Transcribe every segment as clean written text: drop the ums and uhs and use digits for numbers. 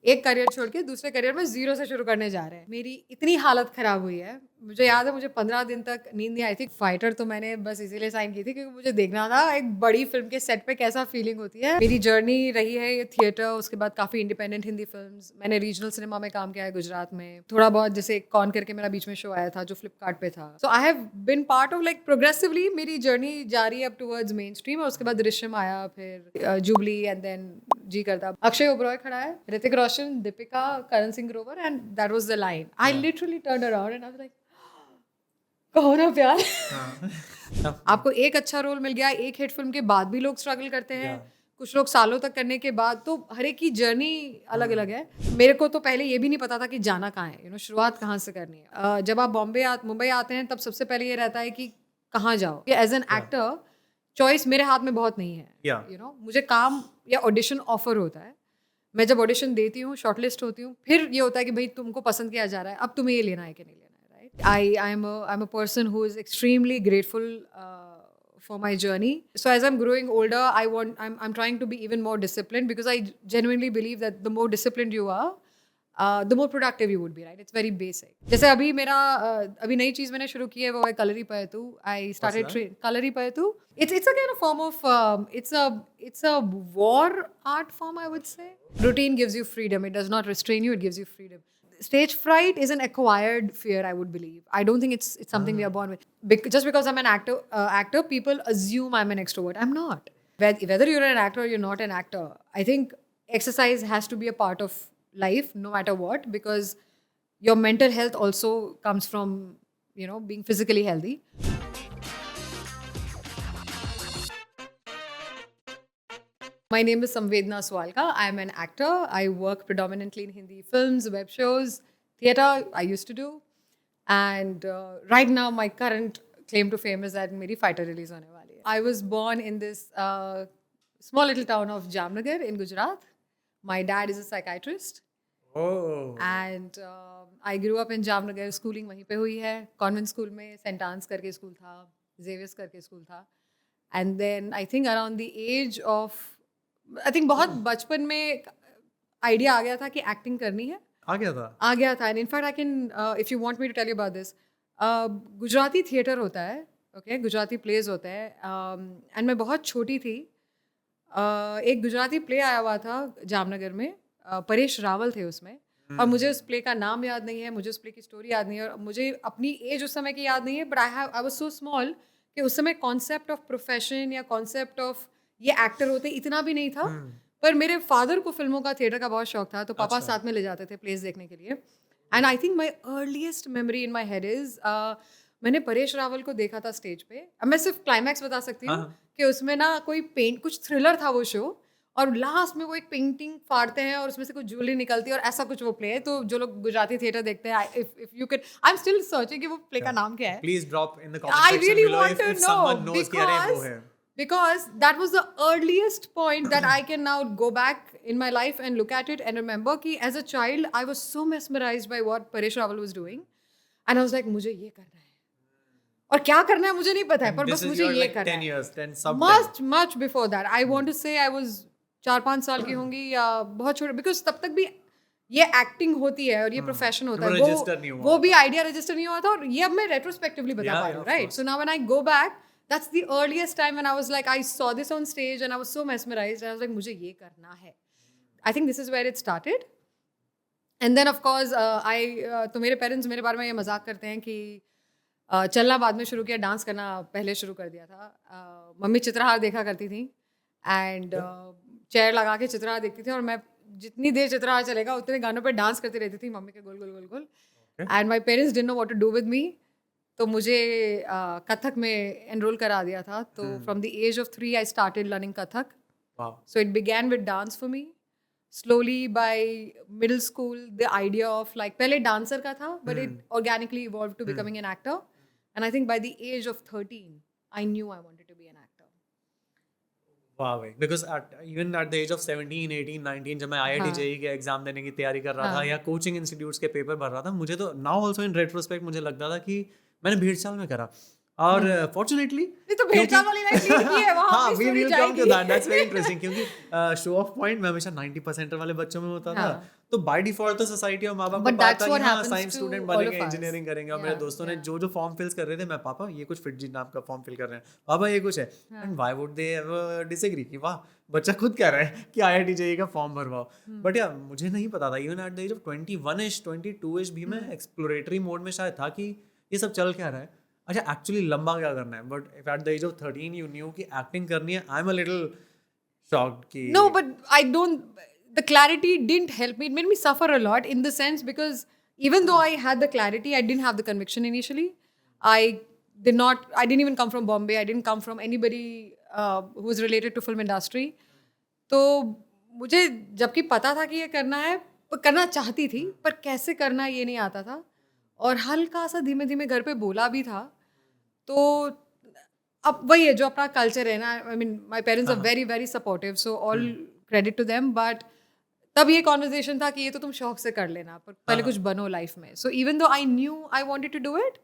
एक करियर छोड़ के दूसरे करियर में ज़ीरो से शुरू करने जा रहे हैं। मेरी इतनी हालत ख़राब हुई है, मुझे याद है मुझे 15 दिन तक नींद नहीं आई थी। फाइटर तो मैंने बस इसीलिए साइन की थी क्योंकि मुझे देखना था एक बड़ी फ़िल्म के सेट पे कैसा फ़ीलिंग होती है। मेरी जर्नी रही है ये थिएटर, उसके बाद काफ़ी इंडिपेंडेंट हिंदी फ़िल्म्स। मैंने रीजनल सिनेमा में काम किया है गुजरात में। थोड़ा बहुत जैसे कौन करके मेरा बीच में शो आया था जो फ्लिपकार्ट पे था। So I have been part of like progressively मेरी जर्नी जारी है अप टुवर्ड्स मेन स्ट्रीम और उसके बाद दृश्यम आया, फिर जुबली एंड देन जी करता। अक्षय ओबरॉय खड़ा है, Hrithik Roshan, Deepika, Karan Singh Grover and that was the line. I literally turned around and I was like Kaho Naa प्यार। आपको एक अच्छा रोल मिल गया, एक हिट फिल्म के बाद भी लोग स्ट्रगल करते हैं, कुछ लोग सालों तक करने के बाद, तो हर एक की जर्नी अलग अलग है। मेरे को तो पहले ये भी नहीं पता था कि जाना कहाँ है, शुरुआत कहाँ से करनी है। जब आप मुंबई आते हैं तब सबसे पहले ये रहता है कि कहाँ जाओ। एज एन एक्टर चॉइस मेरे हाथ में बहुत नहीं है। मुझे काम या ऑडिशन ऑफर होता है, मैं जब ऑडिशन देती हूँ, शॉर्टलिस्ट होती हूँ, फिर ये होता है कि भाई तुमको पसंद किया जा रहा है, अब तुम्हें ये लेना है कि नहीं लेना है, right? I'm a person who is extremely grateful for my journey. So as I'm growing older, I'm trying to be even more disciplined because I genuinely believe that the more disciplined you are, the more productive you would be, right? It's very basic. जैसे अभी नई चीज़ मैंने शुरू की है वो है kalari पयतू. I started kalari पयतू. It's a kind of form of it's a war art form, I would say. Routine gives you freedom. It does not restrain you. It gives you freedom. Stage fright is an acquired fear, I would believe. I don't think it's something we are born with. Just because I'm an actor, people assume I'm an extrovert. I'm not. Whether you're an actor or you're not an actor, I think exercise has to be a part of life, no matter what, because your mental health also comes from being physically healthy. My name is Samvedna Swalka. I am an actor. I work predominantly in Hindi films, web shows, theatre. I used to do, and right now my current claim to fame is that मेरी fighter release होने वाली है. I was born in this small little town of Jamnagar in Gujarat. My dad is a psychiatrist. Oh. And I grew up in Jamnagar. Schooling वहीं पे हुई है. Convent school में St. Anne's करके school था, Xavier's करके school था. And then I think around the age of, I think बहुत बचपन में idea आ गया था कि acting करनी है. आ गया था. आ गया था. And in fact I can, if you want me to tell you about this, Gujarati theatre होता है, okay? गुजराती plays होते हैं. And मैं बहुत छोटी थी. एक गुजराती प्ले आया हुआ था जामनगर में. परेश रावल थे उसमें. और मुझे उस प्ले का नाम याद नहीं है, मुझे उस प्ले की स्टोरी याद नहीं है और मुझे अपनी एज उस समय की याद नहीं है. But I was so small कि उस समय कॉन्सेप्ट ऑफ प्रोफेशन या कॉन्सेप्ट ऑफ ये एक्टर होते इतना भी नहीं था. पर मेरे फादर को फिल्मों का, थिएटर का बहुत शौक था, तो पापा साथ में ले जाते थे प्लेस देखने के लिए. And I think my earliest memory in my head is मैंने परेश रावल को देखा था स्टेज पे. अब मैं सिर्फ क्लाइमैक्स बता सकती हूँ कि उसमें ना कोई कुछ थ्रिलर था वो शो, और लास्ट में वो एक पेंटिंग फाड़ते हैं और उसमें से कुछ ज्वेलरी निकलती है और ऐसा कुछ वो प्ले है. तो जो लोग गुजराती थिएटर देखते हैं, if you can, I am still searching कि वो प्ले का नाम क्या है. Please drop in the comment I section really below want to if someone knows कि अरे वो है. because that was the earliest point that I can now go back in my life and look at it and remember कि as a child I was so mesmerized by what Paresh Rawal was doing and I was like मुझे ये करना है और क्या करना है मुझे नहीं पता है, पर बस मुझे ये करना है. Much before that I want to say I was 4-5 साल की होंगी या बहुत छोटे, बिकॉज तब तक भी ये एक्टिंग होती है और ये प्रोफेशन होता है, वो भी आइडिया रजिस्टर नहीं हुआ था. और ये अब मैं रेट्रोस्पेक्टिवली बता पा रही हूँ, right? So now when I go back, that's the earliest time when I was like, I saw this on stage and I was so mesmerised, I was like मुझे ये करना है. I think this is where it started. And then of course तो मेरे parents मेरे बारे में ये मजाक करते हैं कि चलना बाद में शुरू किया, डांस करना पहले शुरू कर दिया था. मम्मी चित्रहार देखा करती थी एंड चेयर लगा के चित्रहार देखती थी और मैं जितनी देर चित्रहार चलेगा उतने गानों पे डांस करती रहती थी मम्मी के गोल गोल गोल गोल. And my parents didn't know what to do with me, तो मुझे कथक में एनरोल करा दिया था. तो from the age of 3 I started learning Kathak. So it began with dance for me. Slowly by middle school the idea of like, पहले dancer का था but it organically evolve to becoming an actor. And I think by the age of 13 I knew I wanted to be an actor. Wow, because even at the age of 17, 18, 19 जब मैं IIT JEE के exam देने की तैयारी कर रहा था या कोचिंग इंस्टीट्यूट्स के पेपर भर रहा था, मुझे तो नाउ ऑल्सो इन रेट्रोस्पेक्ट मुझे लगता था कि मैंने भीड़ चाल में करा. और फॉर्चुनेटली नहीं तो भेड़चाल वाली लाइफ लीड की है, वहाँ हाँ अपनी we story will come to जाएगी। दैट, दैट्स वेरी इंटरेस्टिंग, क्योंकि शो ऑफ पॉइंट में हमेशा 90% वाले बच्चों में होता था, हाँ। तो बाय डिफॉल्ट तो सोसाइटी और माँ बाप को But बात that's था कि what हाँ happens science to student all बनेंगे, of us. इंजीनियरिंग करेंगे, और मेरे Yeah, दोस्तों ने yeah. जो फॉर्म फिल्स कर रहे थे, मैं पापा ये कुछ फिटजी नाम का फॉर्म फिल कर रहे हैं, पापा ये कुछ है, and why would they ever disagree कि वाह बच्चा खुद कह रहा है कि IIT JEE का फॉर्म भरवाओ, बट यार मुझे नहीं पता था, even at the age of 21ish 22ish भी मैं एक्सप्लोरेटरी मोड में शायद था कि ये सब चल क्या रहा है, अच्छा एक्चुअली लंबा क्या करना है, but if at the age of 13 you knew कि एक्टिंग करनी है, I am a little shocked कि No, but I don't. The clarity didn't help me. It made me suffer a lot in the sense because even though I had the clarity, I didn't have the conviction initially. I did not. I didn't even come from Bombay. I didn't come from anybody who was related to film industry. तो मुझे जबकि पता था कि ये करना है, पर करना चाहती थी, पर कैसे करना ये नहीं आता था, और हल्का सा धीमे धीमे घर पे बोला भी था, तो अब वही है जो अपना कल्चर है ना, I mean my parents are very very supportive, so all credit to them, but तब ये कॉन्वर्जेशन था कि ये तो तुम शौक से कर लेना, पर पहले कुछ बनो लाइफ में, so even though I knew I wanted to do it,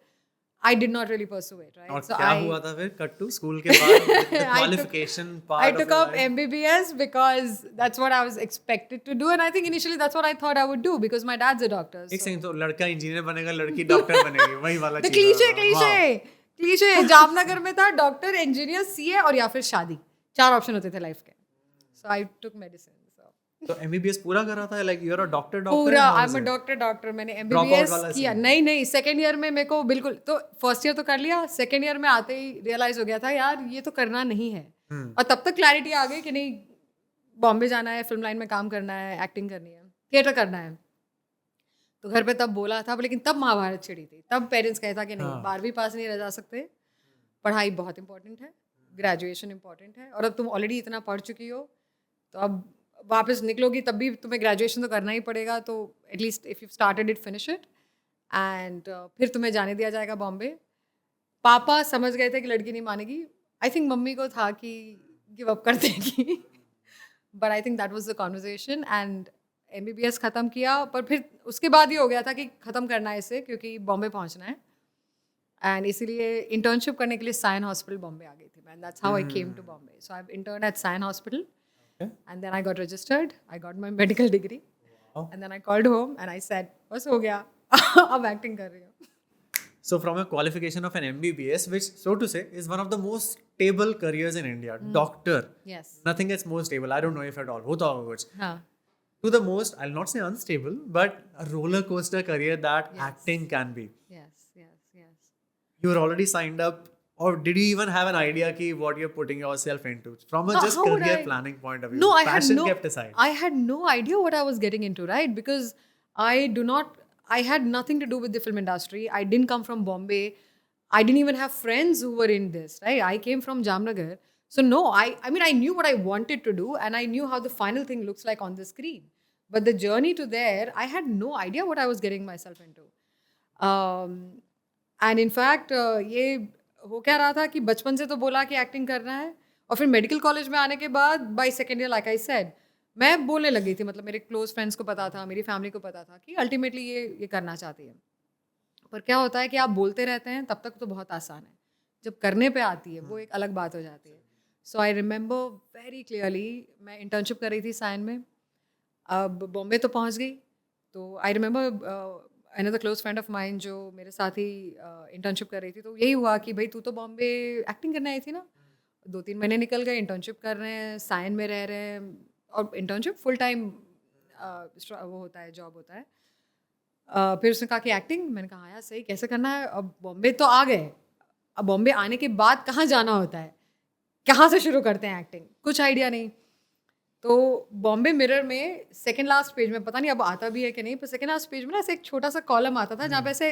I did not really pursue it, right? और So क्या हुआ था फिर कट टू स्कूल के बाद qualification I part took up MBBS because that's what I was expected to do, and I think initially that's what I thought I would do because my dad's a doctor. एक So. Second, तो लड़का engineer बनेगा, लड़की doctor बनेगी, वही वाला The चीज cliche Jamnagar में था डॉक्टर, इंजीनियर, CA और या फिर शादी, 4 ऑप्शन होते थे लाइफ के. So I took medicine. तो MBBS पूरा करा था, like you are a doctor पूरा आई एम अ डॉक्टर. मैंने MBBS किया नहीं सेकेंड ईयर में मेरे को बिल्कुल, तो फर्स्ट ईयर तो कर लिया, सेकेंड ईयर में आते ही रियलाइज हो गया था यार ये तो करना नहीं है, और तब तक क्लैरिटी आ गई कि नहीं बॉम्बे जाना है, फिल्म लाइन में काम करना है, एक्टिंग करनी है, थिएटर करना है. तो घर पे तब बोला था, लेकिन तब महाभारत छिड़ी थी, तब पेरेंट्स कहता कि नहीं 12वीं पास नहीं रह जा सकते, पढ़ाई बहुत इंपॉर्टेंट है, ग्रेजुएशन इंपॉर्टेंट है, और अब तुम ऑलरेडी इतना पढ़ चुकी हो, तो अब वापस निकलोगी तब भी तुम्हें ग्रेजुएशन तो करना ही पड़ेगा, तो at least if you started it finish it, and फिर तुम्हें जाने दिया जाएगा बॉम्बे. पापा समझ गए थे कि लड़की नहीं मानेगी, आई थिंक मम्मी को था कि गिव अप कर देगी, but I think that was the conversation, and MBBS ख़त्म किया, पर फिर उसके बाद ही हो गया था कि ख़त्म करना है इसे क्योंकि बॉम्बे पहुंचना है, एंड इसीलिए इंटर्नशिप करने के लिए साइन हॉस्पिटल बॉम्बे आ गई थी मैं, that's how I came to Bombay. So I intern at Sion hospital. And then I got registered. I got my medical degree. Wow. And then I called home and I said, बस हो गया, अब acting कर रही हूँ. So from a qualification of an MBBS, which so to say is one of the most stable careers in India, doctor. Yes. Nothing gets more stable. I don't know if at all. होता होगा कुछ. हाँ. To the most, I'll not say unstable, but a roller coaster career that acting can be. Yes. You were already signed up, or did you even have an idea ki what you're putting yourself into from a just How would career I- planning point of view? No, Passion kept aside. I had no idea what I was getting into, right? Because I had nothing to do with the film industry. I didn't come from Bombay. I didn't even have friends who were in this, right? I came from Jamnagar. So no, I mean, I knew what I wanted to do and I knew how the final thing looks like on the screen. But the journey to there, I had no idea what I was getting myself into. And in fact, ये हो क्या रहा था कि बचपन से तो बोला कि एक्टिंग करना है, और फिर मेडिकल कॉलेज में आने के बाद by second year like I said मैं बोलने लगी थी, मतलब मेरे क्लोज फ्रेंड्स को पता था, मेरी फैमिली को पता था कि अल्टीमेटली ये करना चाहती है. पर क्या होता है कि आप बोलते रहते हैं तब तक तो बहुत आसान है, जब करने पे आती है वो एक अलग बात हो जाती है. So I remember very clearly, मैं इंटर्नशिप कर रही थी साइन में, अब बॉम्बे तो पहुंच गई, तो I remember another close friend of mine जो मेरे साथ ही इंटर्नशिप कर रही थी, तो यही हुआ कि भाई तू तो बॉम्बे एक्टिंग करने आई थी ना. 2-3 महीने निकल गए, इंटर्नशिप कर रहे हैं, साइन में रह रहे हैं, और इंटर्नशिप फुल टाइम वो होता है, जॉब होता है. फिर उसने कहा कि एक्टिंग, मैंने कहा हाँ यार सही, कैसे करना है. अब बॉम्बे तो आ गए, अब बॉम्बे आने के बाद कहाँ जाना होता है, कहाँ से शुरू करते हैं एक्टिंग, कुछ आइडिया नहीं. तो बॉम्बे मिरर में सेकंड लास्ट पेज में, पता नहीं अब आता भी है कि नहीं, पर सेकंड लास्ट पेज में ना ऐसे एक छोटा सा कॉलम आता था जहाँ पे ऐसे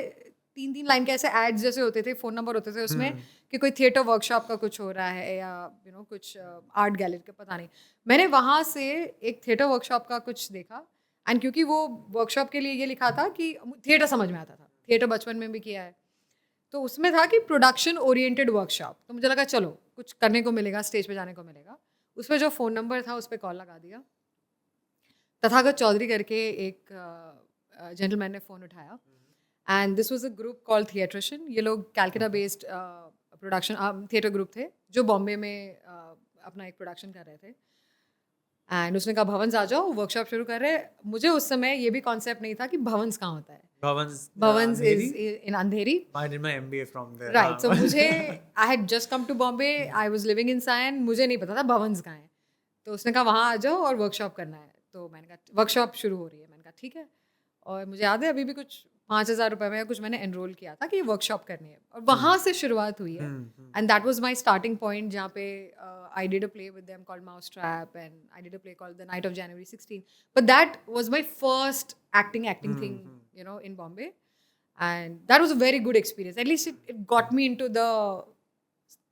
3-3 लाइन के ऐसे एड्स जैसे होते थे, फ़ोन नंबर होते थे उसमें कि कोई थिएटर वर्कशॉप का कुछ हो रहा है या कुछ आर्ट गैलरी का, पता नहीं. मैंने वहाँ से एक थिएटर वर्कशॉप का कुछ देखा, एंड क्योंकि वो वर्कशॉप के लिए ये लिखा था कि थिएटर समझ में आता था, थिएटर बचपन में भी किया है, तो उसमें था कि प्रोडक्शन ओरिएंटेड वर्कशॉप. तो मुझे लगा चलो कुछ करने को मिलेगा, स्टेज पे जाने को मिलेगा. उसमें जो फ़ोन नंबर था उस पर कॉल लगा दिया. तथागत चौधरी करके एक जेंटलमैन ने फ़ोन उठाया, and this was a group called theatrician. ये लोग Calcutta based production theatre group थे जो बॉम्बे में अपना एक प्रोडक्शन कर रहे थे एंड उसने कहा भवंस आ जाओ वर्कशॉप शुरू कर रहे हैं। मुझे उस समय ये भी कॉन्सेप्ट नहीं था कि भवंस कहाँ होता है। Bhavans is in Andheri. I did my MBA from there. Right, so मुझे I had just come to Bombay, I was living in Sion, मुझे नहीं पता था भवंस कहाँ है। तो उसने कहा वहाँ आ जाओ और वर्कशॉप करना है। तो मैंने कहा वर्कशॉप शुरू हो रही है, मैंने कहा ठीक है। और मुझे याद है अभी भी कुछ 5,000 रुपये में कुछ मैंने एनरोल किया था कि ये वर्कशॉप करनी है और वहाँ से शुरुआत हुई है। And that was my starting point जहाँ पे I did a play with them called mouse trap and I did a play called the night of January 16। But that was my first acting thing you know in Bombay and that was a very good experience. At least it got me into the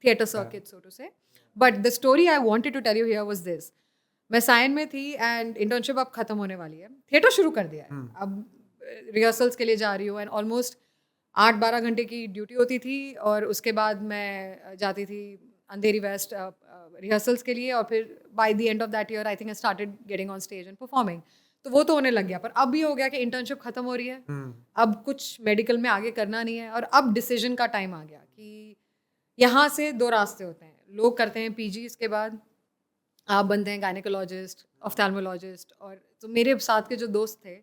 theatre circuit, so to say. But the story I wanted to tell you here was this. मैं sign में थी and internship अब खत्म होने वाली है, theatre शुरू कर दिया है, अब रिहर्सल्स के लिए जा रही हूँ एंड ऑलमोस्ट 8-12 घंटे की ड्यूटी होती थी और उसके बाद मैं जाती थी अंधेरी वेस्ट रिहर्सल्स के लिए और फिर by the end of that year I think I started getting on stage and performing. तो वो तो होने लग गया, पर अब ये हो गया कि इंटर्नशिप खत्म हो रही है, अब कुछ मेडिकल में आगे करना नहीं है और अब डिसीजन का टाइम आ गया कि यहाँ से 2 रास्ते होते हैं। लोग करते हैं पीजी, इसके बाद आप बनते हैं गायनेकोलॉजिस्ट, ऑफ्थैल्मोलॉजिस्ट। और तो मेरे साथ के जो दोस्त थे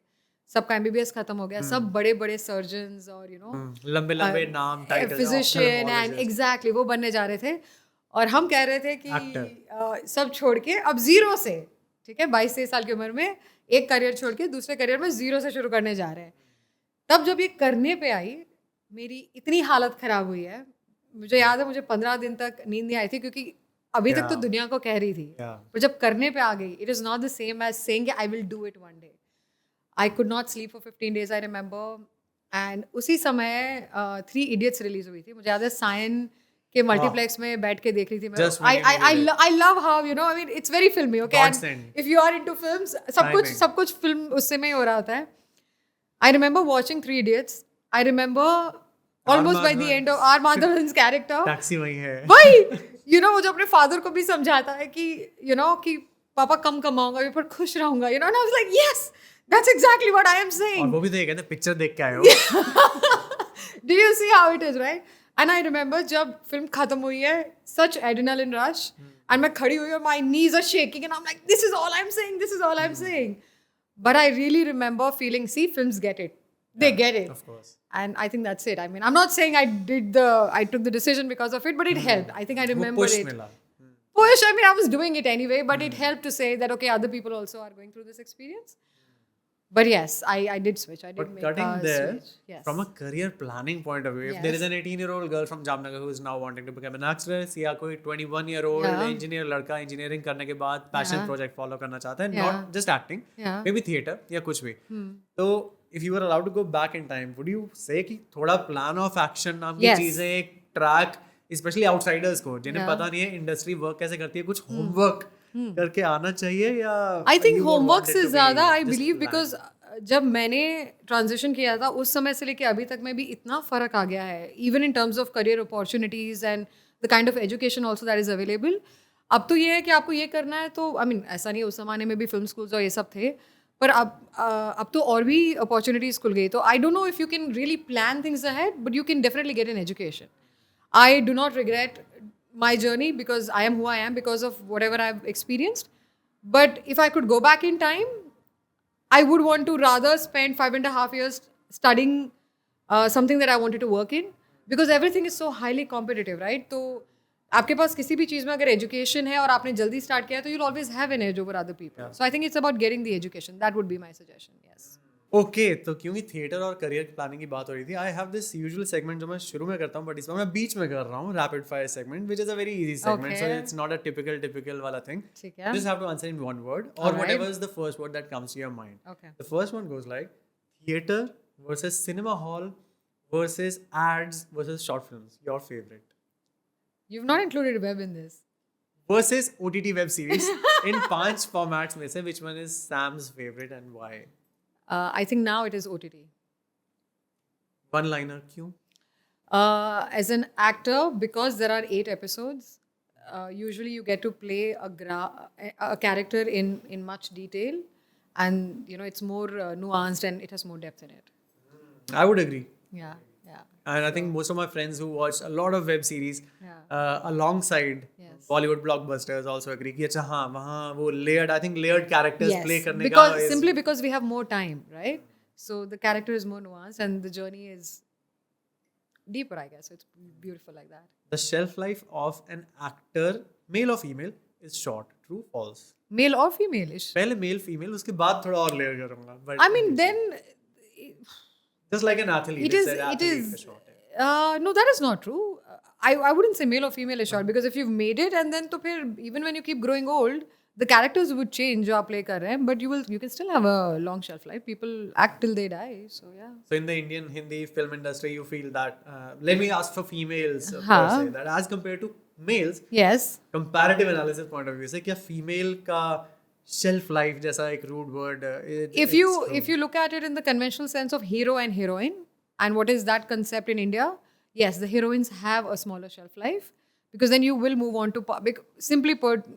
सबका एमबीबीएस खत्म हो गया, सब बड़े बड़े सर्जन्स और यू नो लंबे लंबे नाम टाइटल फिजिशियन एंड एग्जैक्टली वो बनने जा रहे थे। और हम कह रहे थे कि सब छोड़ के अब जीरो से, ठीक है, 22-23 साल की उम्र में एक करियर छोड़ के दूसरे करियर में जीरो से शुरू करने जा रहे हैं। तब जब ये करने पे आई मेरी इतनी हालत खराब हुई है, मुझे याद है मुझे 15 दिन तक नींद नहीं आई थी क्योंकि अभी तक तो दुनिया को कह रही थी, पर जब करने पे आ गई it is not the same as saying I will do it one day. I could not sleep for 15 days I remember. And उसी समय 3 Idiots रिलीज हुई थी, मुझे याद है सायन के मल्टीप्लेक्स में बैठ के देख रही थी मैं। I love how you know I mean it's very filmy, okay, and if you are into films सब कुछ फिल्म उससे में ही हो रहा होता है। I remember watching 3 Idiots. I remember almost by the end of R Madhavan's character, taxi वही है वही you know वो जो अपने फादर को भी समझाता है कि you know कि पापा कम कमाऊंगा पर खुश रहूंगा, you know, and I was like yes that's exactly what I am saying. और वो भी तो ये कहते हैं पिक्चर देख के आए हो। Do you see how it is, right? And I remember जब फिल्म खत्म हुई है, such adrenaline rush, and मैं खड़ी हुई और my knees are shaking and I'm like this is all I'm saying, this is all I'm saying. But I really remember feeling, see, films get it, they get it, of course, and I think that's it. I mean I'm not saying I took the decision because of it, but it helped. I think I remember it. Push, I mean I was doing it anyway, but it helped to say that okay, other people also are going through this experience. But yes, I did switch. I did make cutting there, switch. Yes. from a career planning point of view, if there is an 18-year-old girl from Jamnagar who is now wanting to become an actress, या कोई 21-year-old engineer लड़का engineering करने के बाद passion project follow करना चाहता है, not just acting, maybe theatre या कुछ भी, तो if you were allowed to go back in time, would you say कि थोड़ा plan of action नाम की चीजें, एक track, especially outsiders को जिन्हें पता नहीं है इंडस्ट्री वर्क कैसे करती है, कुछ होमवर्क करके आना चाहिए या आई थिंक होमवर्क से ज़्यादा आई बिलीव बिकॉज जब मैंने ट्रांजिशन किया था उस समय से लेके अभी तक में भी इतना फ़र्क आ गया है, even in terms of career opportunities and the kind of education also that is available. अब तो ये है कि आपको ये करना है तो आई मीन ऐसा नहीं, उस ज़माने में भी फिल्म स्कूल्स और ये सब थे, पर अब तो और भी अपॉर्चुनिटीज़ खुल गई। तो I don't know if you can really plan things ahead, but you can definitely get an education. I do not regret my journey because I am who I am because of whatever I've experienced. But if I could go back in time, I would want to rather spend 5.5 years studying something that I wanted to work in because everything is so highly competitive, right? तो आपके पास किसी भी चीज़ में अगर education है और आपने जल्दी स्टार्ट किया है तो you'll always have an edge over other people. So I think it's about getting the education. That would be my suggestion. Yes. Okay, तो क्योंकि थिएटर और करियर प्लानिंग की बात हो रही थी, I have this usual segment जो मैं शुरू में करता हूँ, बट इस बार मैं बीच में कर रहा हूँ, rapid fire segment, which is a very easy segment, so it's not a typical वाला थिंग। ठीक है, just have to answer in one word और whatever is the first word that comes to your mind. Okay. The first one goes like theatre versus cinema hall versus ads versus short films, your favourite. You've not included web in this. Versus OTT web series in 5 formats में से which one is Sam's favourite and why? I think now it is OTT. One liner, क्यों? As an actor, because there are 8 episodes, usually you get to play a character in much detail, and you know it's more nuanced and it has more depth in it. I would agree. Yeah. Yeah. And I think most of my friends who watch a lot of web series alongside Yes. Bollywood blockbusters also agree कि अच्छा हाँ वहाँ वो layered, I think layered characters Yes, play करने का because is simply because we have more time, right? So the character is more nuanced and the journey is deeper, I guess. It's beautiful like that. the shelf life of an actor, male or female, is short. True, false? Male or female-ish. पहले male female उसके बाद थोड़ा और layer करूंगा but I mean, then just like an athlete it is. said It athlete is. is short है. No, that is not true. I wouldn't say male or female is short because if you've made it and then तो फिर even when you keep growing old, the characters would change जो आप play कर रहे हैं, but you can still have a long shelf life. People act till they die, so yeah. So in the Indian Hindi film industry, you feel that let me ask for females per हाँ. se, that as compared to males, Yes. comparative analysis point of view से क्या female का shelf life जैसा एक rude word If you look at it in the conventional sense of hero and heroine and what is that concept in India, yes, the heroines have a smaller shelf life because then you will move on to simply put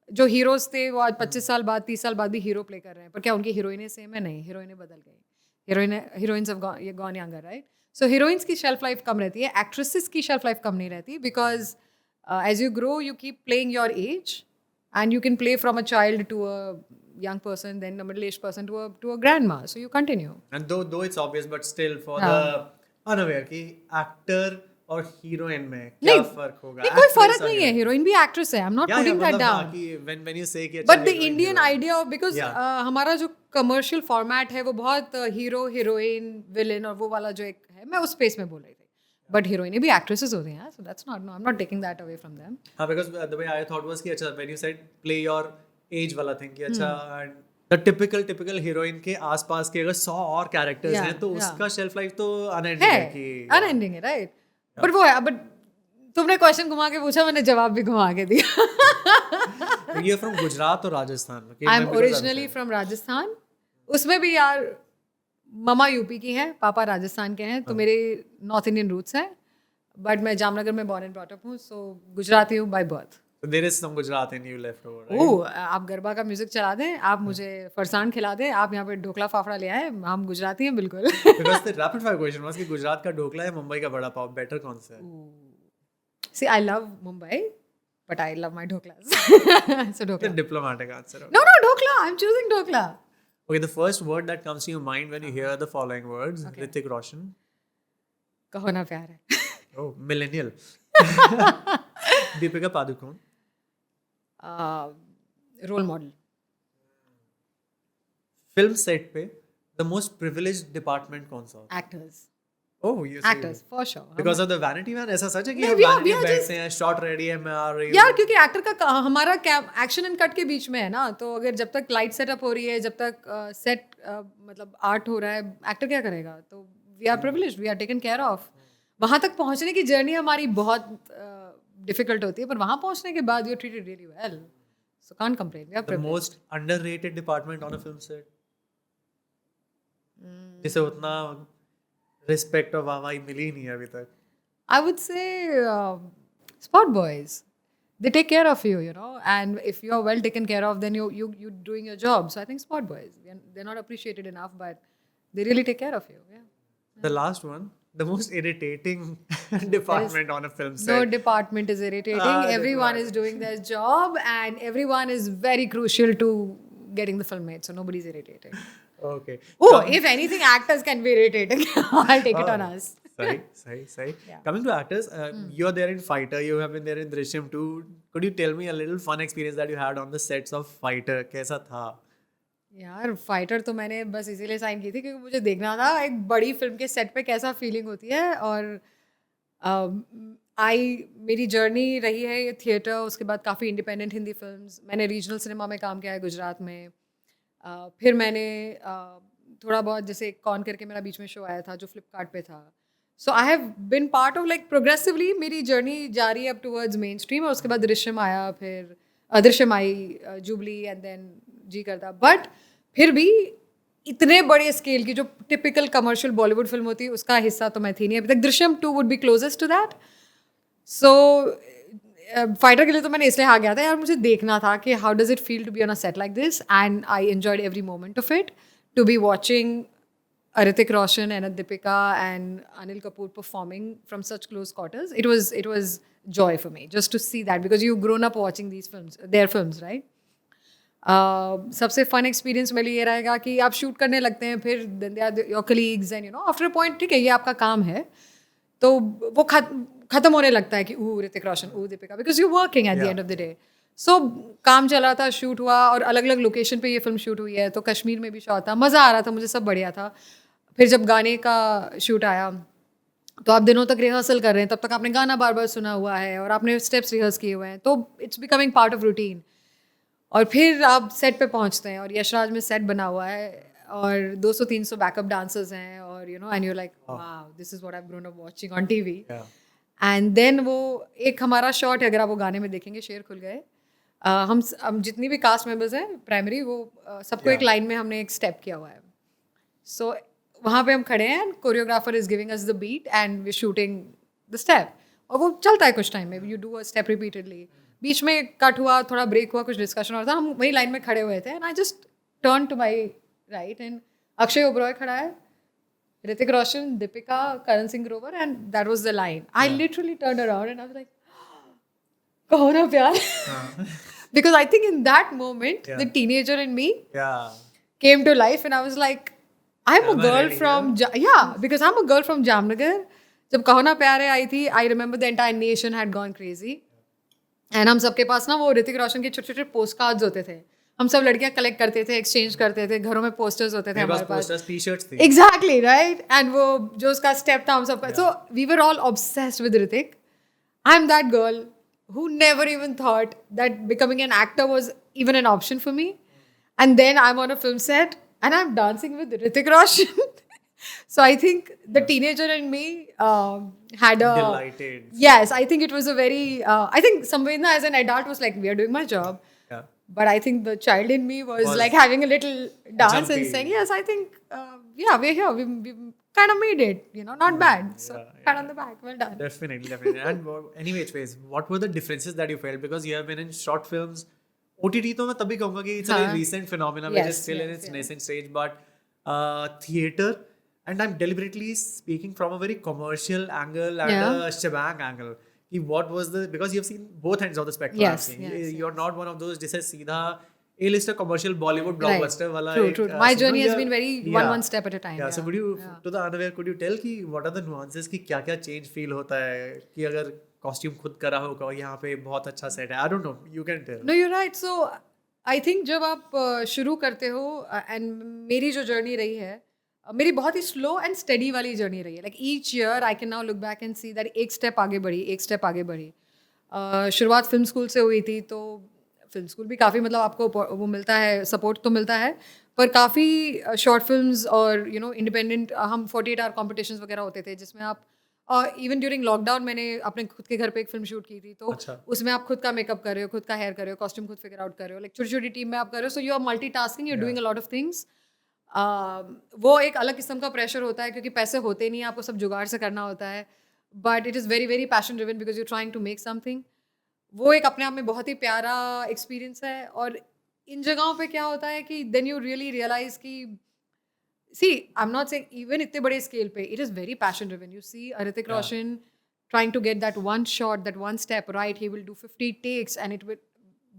जो heroes थे वो आज 25 साल बाद 30 साल बाद भी hero play कर रहे हैं पर क्या उनकी हीरोइनें सेम है नहीं हीरोइनें बदल गई heroines have gone younger right so heroines की शेल्फ लाइफ कम रहती है एक्ट्रेसेस की शेल्फ लाइफ कम नहीं रहती because as you grow you keep playing your age and you can play from a child to a young person then a middle-aged person to a grandma so you continue and though it's obvious but still for हाँ. the unaware कि actor और heroine में क्या नहीं, फर्क होगा नहीं कोई Actress फर्क और नहीं है heroine. हीरोइन भी एक्ट्रेस है I am not Yeah, putting that मतलब हाँ, डाउन कि when you say कि but the heroine, Indian heroine. Idea of because हमारा जो कमर्शियल फॉर्मेट है वो बहुत हीरो हीरोइन विलेन और वो वाला जो एक है मैं उस स्पेस में बोल रही थी बट हीरोइनें भी एक्ट्रेसेस होती हैं so that's not know I am not taking that away from them हाँ because the way I thought was कि अच्छा when you said play your age वाला thing कि अच्छा Hmm. and the typical heroine के आसपास के अगर 100 और कैरेक्टर्स Yeah, हैं तो yeah. उसका शेल्फ लाइफ तो अनएंडिंग है कि अनएंडिंग है राइट बट वो है बट तुमने क्वेश्चन घुमा के पूछा मैंने जवाब भी घुमा के दिया ये फ्रॉम गुजरात और Rajasthan I am originally from Rajasthan उसमें भी यार ममा यूपी की हैं पापा राजस्थान के हैं तो मेरे नॉर्थ इंडियन रूट्स हैं बट मैं जामनगर में बॉर्न एंड ब्रॉट अप हूँ सो गुजराती हूँ by birth So there is some Gujarat in you left over, right? ओह आप गरबा का म्यूजिक चला दें आप मुझे फरसान खिला दें आप यहाँ पे ढोकला फाफड़ा ले आए हम गुजराती हैं बिल्कुल Because the rapid fire question was कि गुजरात का ढोकला है मुंबई का बड़ा पाव बेटर कौन सा है see I love Mumbai but I love my dhoklas so The dhokla diplomatic answer. No no dhokla I am choosing dhokla Okay, the first word that comes to your mind when you hear the following words: Hrithik Roshan. कहो ना प्यार है Oh, millennial. Deepika Padukone. Role model Film set पे the most privileged department कौन सा? Actors Oh, you see. Actors for sure Because of the vanity man, ऐसा सच है कि नहीं, हम we are- vanity we are बैठते हैं, shot ready है, मैं आ रही हूँ. यार क्योंकि एक्टर का हमारा एक्शन एंड कट के बीच में है ना तो अगर जब तक लाइट सेटअप हो रही है जब तक सेट मतलब आर्ट हो रहा है एक्टर क्या करेगा तो we are privileged we are taken care of वहाँ तक पहुँचने की जर्नी हमारी बहुत डिफिकल्ट होती है पर वहाँ पहुँचने के बाद you are treated really well so can't complain we are The most underrated department on a film set. जिसे उतना रिस्पेक्ट और वाहवाही मिली नहीं है अभी तक. I would say spot boys. They take care of you, you know, and if you are well taken care of, then you're doing your job. So I think spot boys, they're not appreciated enough, but they really take care of you. Yeah. The last one, the most irritating department on a film set. No department is irritating. Everyone is doing their job, and everyone is very crucial to getting the film made. So nobody's irritating. Okay. Oh, if anything, actors can be irritating. I'll take it on us. Sahi. Coming to actors, you're there in Fighter. You have been there in Drishyam too. Could you tell me a little fun experience that you had on the sets of Fighter? कैसा था? यार fighter तो मैंने बस इसीलिए sign की थी क्योंकि मुझे देखना था एक बड़ी फिल्म के सेट पे कैसा फीलिंग होती है और मेरी जर्नी रही है ये थिएटर उसके बाद काफ़ी इंडिपेंडेंट हिंदी फिल्म्स मैंने रीजनल सिनेमा में काम किया है गुजरात में फिर मैंने थोड़ा बहुत जैसे कॉन करके मेरा बीच में शो आया था जो फ्लिपकार्ट पे था so I have been part of like progressively मेरी जर्नी जारी है अप टूवर्ड्स मेन स्ट्रीम और उसके बाद दृश्यम आया फिर दृश्यम आई जुबली एंड देन जी करता बट फिर भी इतने बड़े स्केल की जो टिपिकल कमर्शियल बॉलीवुड फिल्म होती है उसका हिस्सा तो मैं थी नहीं अभी तक Drishyam 2 would be closest to that so Fighter के लिए तो मैंने इसलिए हाँ गया था यार मुझे देखना था कि how does it feel to be on a set like this and I enjoyed every moment of it to be watching Hrithik Roshan and Deepika and Anil Kapoor performing from such close quarters, it was joy for me just to see that, because you've grown up watching these films, their films, right? सबसे fun experience मेरे लिए ये रहेगा कि आप shoot करने लगते हैं, फिर your colleagues and after a point, ठीक है ये आपका काम है, तो वो खत्म होने लगता है कि Hrithik Roshan, Deepika, because you working at the end of the day. So काम चल रहा था, शूट हुआ, और अलग अलग लोकेशन पे ये फिल्म शूट हुई है, तो कश्मीर में भी शॉट था, मज़ा आ रहा था मुझे, सब बढ़िया था. फिर जब गाने का शूट आया तो आप दिनों तक रिहर्सल कर रहे हैं, तब तक आपने गाना बार बार सुना हुआ है और आपने स्टेप्स रिहर्स किए हुए हैं, तो it's becoming part of routine. और फिर आप सेट पे पहुंचते हैं और यशराज में सेट बना हुआ है और 200-300 बैकअप डांसर्स हैं, और you know and you like wow, this is what I have grown up watching on TV. And then वो एक हमारा शॉट है, अगर आप वो गाने में देखेंगे, शेर खुल गए, हम जितनी भी कास्ट मेंबर्स हैं प्राइमरी, वो सबको एक लाइन में हमने एक स्टेप किया हुआ है. सो वहाँ पे हम खड़े हैं and choreographer is giving us the beat and we shooting the step, और वो चलता है कुछ टाइम में, you do a step repeatedly. बीच में कट हुआ, थोड़ा ब्रेक हुआ, कुछ डिस्कशन हो रहा था, हम वही लाइन में खड़े हुए थे, and I just turn to my right and Akshay Oberoi खड़ा है, Hrithik Roshan, Deepika, Karan Singh Grover, and that was the line. I literally turn around and I was like, Kaho Naa प्यार, because I think in that moment the teenager in me came to life and I was like, I'm a girl from because I'm a girl from Jamnagar. जब कहो ना प्यार है आई थी, I remember the entire nation had gone crazy. And हम सबके पास ना वो ऋतिक रोशन के छोटे छोटे पोस्ट कार्ड्स होते थे, हम सब लड़कियां कलेक्ट करते थे, एक्सचेंज करते थे, घरों में पोस्टर्स होते थे हमारे पास, टी-शर्ट्स थी, एग्जैक्टली राइट. एंड वो जो उसका स्टेप था हम सबका, so we were all obsessed with Hrithik. I am that girl who never even thought that becoming an actor was even an option for me. And then I'm on a film set and I'm dancing with Hrithik Roshan. So I think the teenager in me had a... Delighted. Yes, I think it was a very... I think Samvedna as an adult was like, we are doing my job. Yeah. But I think the child in me was like having a little dance jumpy. And saying, yes, I think, we're here. We kind of made it, you know, not bad. So, pat on the back, well done. Definitely. And anyways, what were the differences that you felt? Because you have been in short films. OTT तो मैं तभी कहूँगा कि it's a very recent phenomenon, which is still in its nascent stage. But theatre, and I'm deliberately speaking from a very commercial angle and a shebang angle. What was because you've seen both ends of the spectrum. Yes, you're not one of those जिसे सीधा A-lister commercial Bollywood blockbuster वाला. True. My journey has been very one step at a time. So could you, to the unaware, could you tell कि what are the nuances कि क्या-क्या change feel होता है कि अगर costume खुद करा होगा, यहाँ पे बहुत अच्छा set है. I don't know. You can tell. No, you're right. So I think जब आप शुरू करते हो, and मेरी जो journey रही है, मेरी बहुत ही स्लो एंड स्टडी वाली जर्नी रही है. Like each year I can now look back and see that एक स्टेप आगे बढ़ी. शुरुआत फिल्म स्कूल से हुई थी, तो फिल्म स्कूल भी काफ़ी मतलब आपको वो मिलता है, सपोर्ट तो मिलता है, पर काफ़ी शॉर्ट फिल्म्स और यू नो इंडिपेंडेंट, हम 48 आवर कॉम्पिटिशन्स वगैरह होते थे जिसमें आप, इवन ड्यूरिंग लॉकडाउन मैंने अपने खुद के घर पे एक फिल्म शूट की थी, तो उसमें आप खुद का मेकअप कर रहे हो, खुद का हेयर कर रहे हो, कॉस्ट्यूम खुद फिगर आउट कर रहे हो, लाइक छोटी छोटी टीम में आप कर रहे हो, so you are multitasking, you are doing a lot of things. वो एक अलग किस्म का प्रेशर होता है क्योंकि पैसे होते नहीं, आपको सब जुगाड़ से करना होता है, but it is very very passion driven because you trying to make something. वो एक अपने आप में बहुत ही प्यारा एक्सपीरियंस है. और इन जगहों पे क्या होता है कि देन यू रियली रियलाइज कि see I am not saying even इतने बड़े स्केल पे, it is very passion driven. You see Hrithik Roshan trying to get that one shot, that one step right, he will do 50 takes and it will,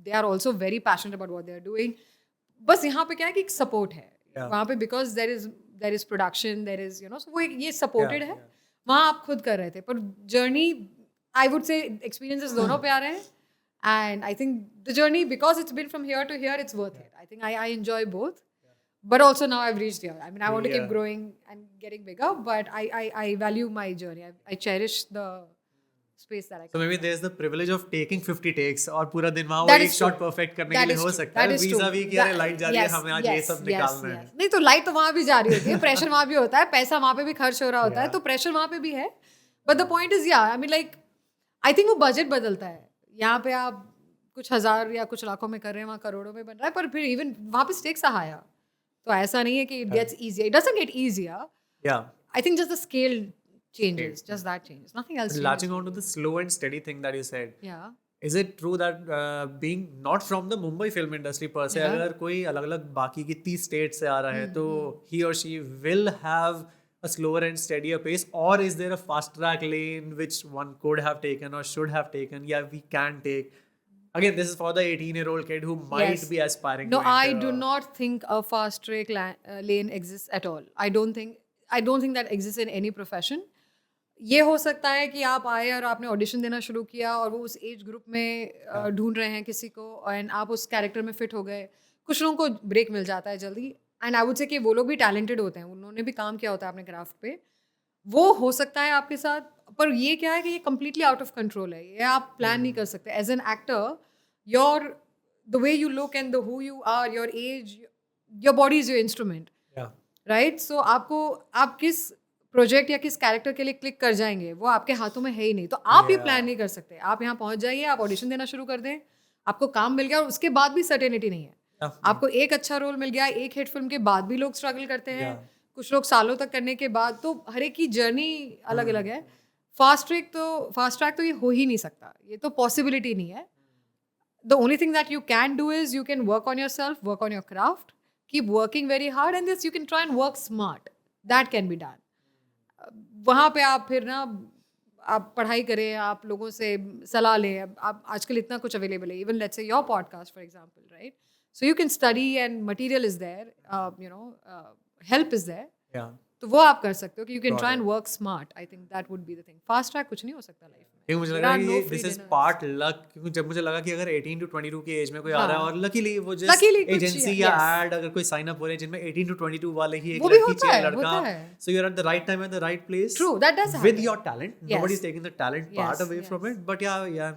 they are also very passionate about what they are doing. बस यहाँ पे क्या है कि एक support है वहाँ पे, because there is production, there is you know, so वो ये supported है. वहाँ आप खुद कर रहे थे, पर journey I would say experiences दोनों पे आ रहे हैं, and I think the journey, because it's been from here to here, it's worth it. I think I enjoy both, but also now I've reached here. I mean, I want to keep growing and getting bigger, but I value my journey. I cherish the space that I. So maybe there's the privilege of taking 50 takes और पूरा दिन वहाँ वो एक shot perfect करने के लिए हो सकता है. वीज़ा भी कि यार लाइट जा रही है, हमें आज ये सब निकालना है. नहीं तो लाइट तो वहाँ भी जा रही होती है, प्रेशर वहाँ भी होता है, पैसा वहाँ पे भी खर्च हो रहा होता है, तो प्रेशर वहाँ पे भी है. But the point is, yeah, I mean like, I think वो बजट बदलता है. यहाँ पे आप कुछ हज़ार या कुछ लाखों में कर रहे हैं, वहाँ करोड़ों में बन रहा है, पर फिर इवन वहाँ पे स्टेक्स हायर. तो ऐसा नहीं है कि it gets easier. It doesn't get easier. Yeah. I think just the scale changes. Just that changes. Nothing else changes. Latching on to the slow and steady thing that you said. Yeah. Is it true that being not from the Mumbai film industry per se, Yeah. अगर कोई अलग अलग बाकी की 30 state से आ रहा है तो he or she will have a slower and steadier pace, or is there a fast track lane which one could have taken or should have taken? Yeah, we can take. Again, this is for the 18-year-old kid who might Yes. be aspiring No, to I enter. do not think a fast track lane exists at all. I don't think that exists in any profession. ये हो सकता है कि आप आए और आपने audition देना शुरू किया और वो उस एज ग्रुप में ढूंढ रहे हैं किसी को एंड आप उस कैरेक्टर में फिट हो गए. कुछ लोगों को ब्रेक मिल जाता है जल्दी एंड आई वुड से कि वो लोग भी टैलेंटेड होते हैं, उन्होंने भी काम किया होता है अपने क्राफ्ट पे, वो हो सकता है आपके साथ. पर ये क्या है कि ये कम्प्लीटली आउट ऑफ कंट्रोल है, ये आप प्लान नहीं कर सकते. As an actor your the way you look and the who you are, your age, your body is your instrument, Yeah. Right. So आपको आप किस प्रोजेक्ट या किस कैरेक्टर के लिए क्लिक कर जाएंगे वो आपके हाथों में है ही नहीं. तो आप ये Yeah. प्लान नहीं कर सकते. आप यहाँ पहुंच जाइए, आप ऑडिशन देना शुरू कर दें, आपको काम मिल गया और उसके बाद भी सर्टेनिटी नहीं है. Yeah. आपको एक अच्छा रोल मिल गया, एक हिट फिल्म के बाद भी लोग स्ट्रगल करते हैं. Yeah. कुछ लोग सालों तक करने के बाद, तो हर एक की जर्नी अलग अलग है. फास्ट ट्रैक तो ये हो ही नहीं सकता, ये तो पॉसिबिलिटी नहीं है. The only thing that you can do is you can work on yourself, work on your craft, keep working very hard, and this you can try and work smart. That can be done. वहाँ पे आप फिर ना आप पढ़ाई करें, आप लोगों से सलाह लें. आप आजकल इतना कुछ अवेलेबल है. Even let's say your podcast for example, right? So you can study and material is there, help is there. Yeah. तो वो आप कर सकते हो कि you can Got try it. And work smart. I think that would be the thing. Fast track कुछ नहीं हो सकता लाइफ में. क्योंकि मुझे There लगा are कि no free this is dinners. Part luck, क्योंकि जब मुझे लगा कि अगर 18 to 22 की एज में कोई आ रहा है हाँ. और लकीली वो Luckily जस्ट कुछ, एजेंसी या yes. एड अगर कोई साइन अप हो रहे हैं जिनमें 18 to 22 वाले ही एक वो भी लड़की होता चाहिए है, लड़का, होता है. So you are at the right time at the right place True, that does with happen. Your talent. Yes. Nobody is taking the talent part Yes, away from yes. इट, बट या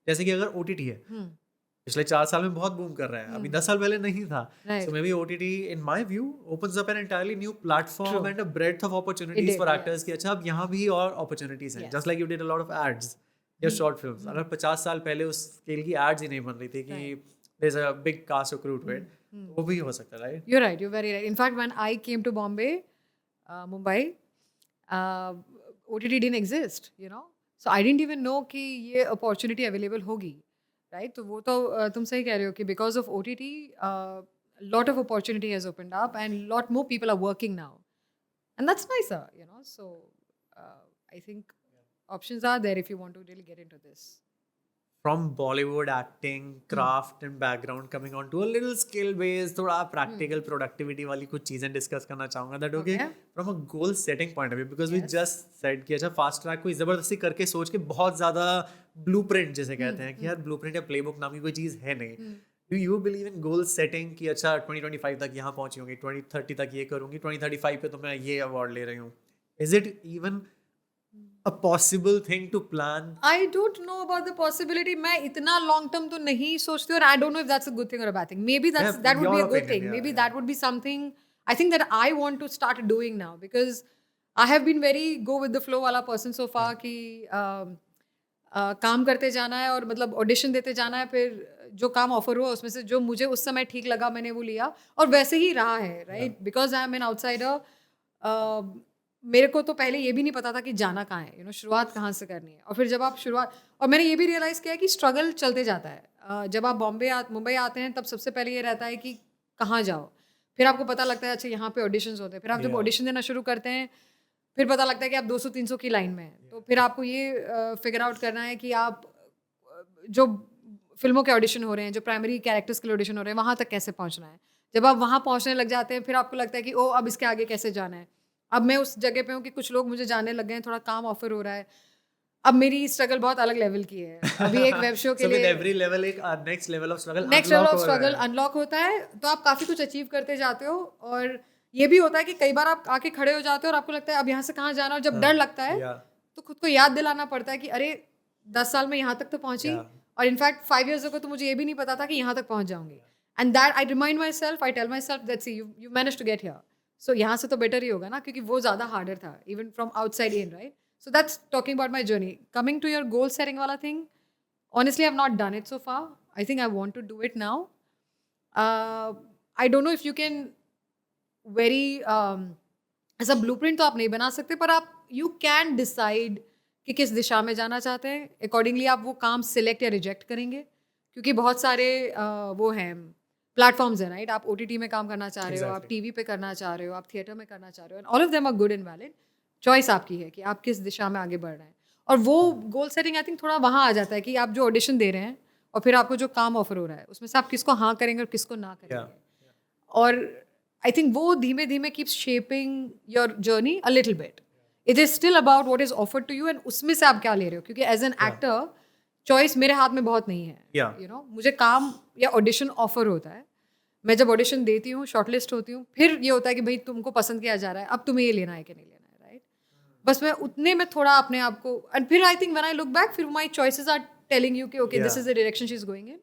जैसे कि अगर OTT है, पिछले 4 साल में बहुत boom कर रहा है, अभी 10 साल पहले नहीं था. Right. So maybe OTT in my view opens up an entirely new platform True. and a breadth of opportunities did, for yes. actors कि अच्छा अब यहाँ भी और opportunities हैं. Yes. Just like you did a lot of ads या short films. अगर 50 साल पहले उस स्केल की ads ही नहीं बन रही थी कि there's a big cast of crew to it, वो भी हो सकता है, right? You're right. You're very right. In fact, when I came to Bombay, Mumbai, OTT didn't exist, you know. So I didn't even know कि ये opportunity available होगी, right? तो वो तो तुम सही कह रहे हो कि because of OTT, lot of opportunity has opened up and lot more people are working now, and that's nicer, you know. So I think options are there if you want to really get into this. From Bollywood acting, craft and background coming on to a little skill based, थोड़ा practical productivity वाली कुछ चीजें discuss करना चाहूँगा. That okay? Okay. From a goal setting point of view, because we Yes. just said कि अच्छा fast track कोई जबरदस्ती करके सोच के बहुत ज़्यादा blueprint जिसे कहते हैं कि यार blueprint या playbook नाम की कोई चीज़ है नहीं. Do you believe in goal setting कि अच्छा 2025 तक यहाँ पहुँची होंगी, 2030 तक ये करूँगी, 2035 पे तो मैं ये award ले रही हूँ? Is it even a possible thing to plan? I don't know about the possibility. मैं इतना long term तो नहीं सोचती और I don't know if that's a good thing or a bad thing. Maybe that would be your a good opinion, thing. yeah, Maybe yeah. that would be something I think that I want to start doing now because I have been very go with the flow वाला person so far कि काम करते जाना है और मतलब audition देते जाना है, फिर जो काम ऑफर हुआ उसमें से जो मुझे उस समय ठीक लगा मैंने वो लिया और वैसे ही रहा है, right? Because I am an outsider. मेरे को तो पहले ये भी नहीं पता था कि जाना कहाँ है, यू नो, शुरुआत कहाँ से करनी है. और फिर जब आप शुरुआत, और मैंने ये भी रियलाइज़ किया कि स्ट्रगल चलते जाता है. जब आप मुंबई आते हैं तब सबसे पहले ये रहता है कि कहाँ जाओ. फिर आपको पता लगता है अच्छा यहाँ पे ऑडिशंस होते हैं. फिर आप जब ऑडिशन देना शुरू करते हैं फिर पता लगता है कि आप 200-300 की लाइन में हैं. तो फिर आपको ये फिगर आउट करना है कि आप जो फिल्मों के ऑडिशन हो रहे हैं, जो प्राइमरी कैरेक्टर्स के लिए ऑडिशन हो रहे हैं, वहाँ तक कैसे पहुँचना है. जब आप वहाँ पहुँचने लग जाते हैं फिर आपको लगता है कि ओ अब इसके आगे कैसे जाना है. अब मैं उस जगह पे हूँ कि कुछ लोग मुझे जानने लग गए हैं, थोड़ा काम ऑफर हो रहा है. अब मेरी स्ट्रगल बहुत अलग लेवल की है. अभी एक वेब शो के So with लिए every level एक next level of struggle next level unlock of हो रहा स्ट्रगल है. अनलॉक होता है. तो आप काफ़ी कुछ अचीव करते जाते हो और ये भी होता है कि कई बार आप आके खड़े हो जाते हो और आपको लगता है अब यहाँ से कहाँ जाना, और जब डर लगता है Yeah. तो खुद को याद दिलाना पड़ता है कि अरे 10 साल में यहाँ तक तो पहुँची, Yeah. और इनफैक्ट 5 years ago तो मुझे ये भी नहीं पता था कि यहाँ तक पहुँच जाऊंगी. And that I remind myself, I tell myself that see you manage to get here. So यहाँ से तो बेटर ही होगा ना, क्योंकि वो ज़्यादा हार्डर था even from outside in, right? So that's talking about my journey. Coming to your goal setting वाला thing, honestly I've not done it so far. I think I want to do it now. I don't know if you can very ऐसा blueprint तो आप नहीं बना सकते, पर आप you can decide कि किस दिशा में जाना चाहते हैं, अकॉर्डिंगली आप वो काम सिलेक्ट या रिजेक्ट करेंगे, क्योंकि बहुत सारे वो हैं प्लेटफॉर्म्स हैं, राइट? आप OTT में काम करना चाह रहे हो, आप TV पे करना चाह रहे हो, आप थिएटर में करना चाह रहे हो, and all of them are good and valid. Choice आपकी है कि आप किस दिशा में आगे बढ़ रहे हैं। और वो गोल सेटिंग आई थिंक थोड़ा वहाँ आ जाता है कि आप जो ऑडिशन दे रहे हैं और फिर आपको जो काम ऑफर हो रहा है उसमें से आप किसको हाँ करेंगे और किसको ना करेंगे। और आई थिंक वो धीमे धीमे keep shaping your journey a little bit. It is still about what is offered to you and उसमें से आप क्या ले रहे हो, क्योंकि एज एन एक्टर चॉइस मेरे हाथ में बहुत नहीं है। यू नो, मुझे काम या ऑडिशन ऑफर होता है, मैं जब ऑडिशन देती हूँ, शॉर्टलिस्ट होती हूँ, फिर ये होता है कि भाई तुमको पसंद किया जा रहा है, अब तुम्हें ये लेना है कि नहीं लेना है, राइट? बस मैं उतने में थोड़ा अपने आप को, एंड फिर I think when I look back, फिर my choices are telling you कि okay this is the direction she is going in.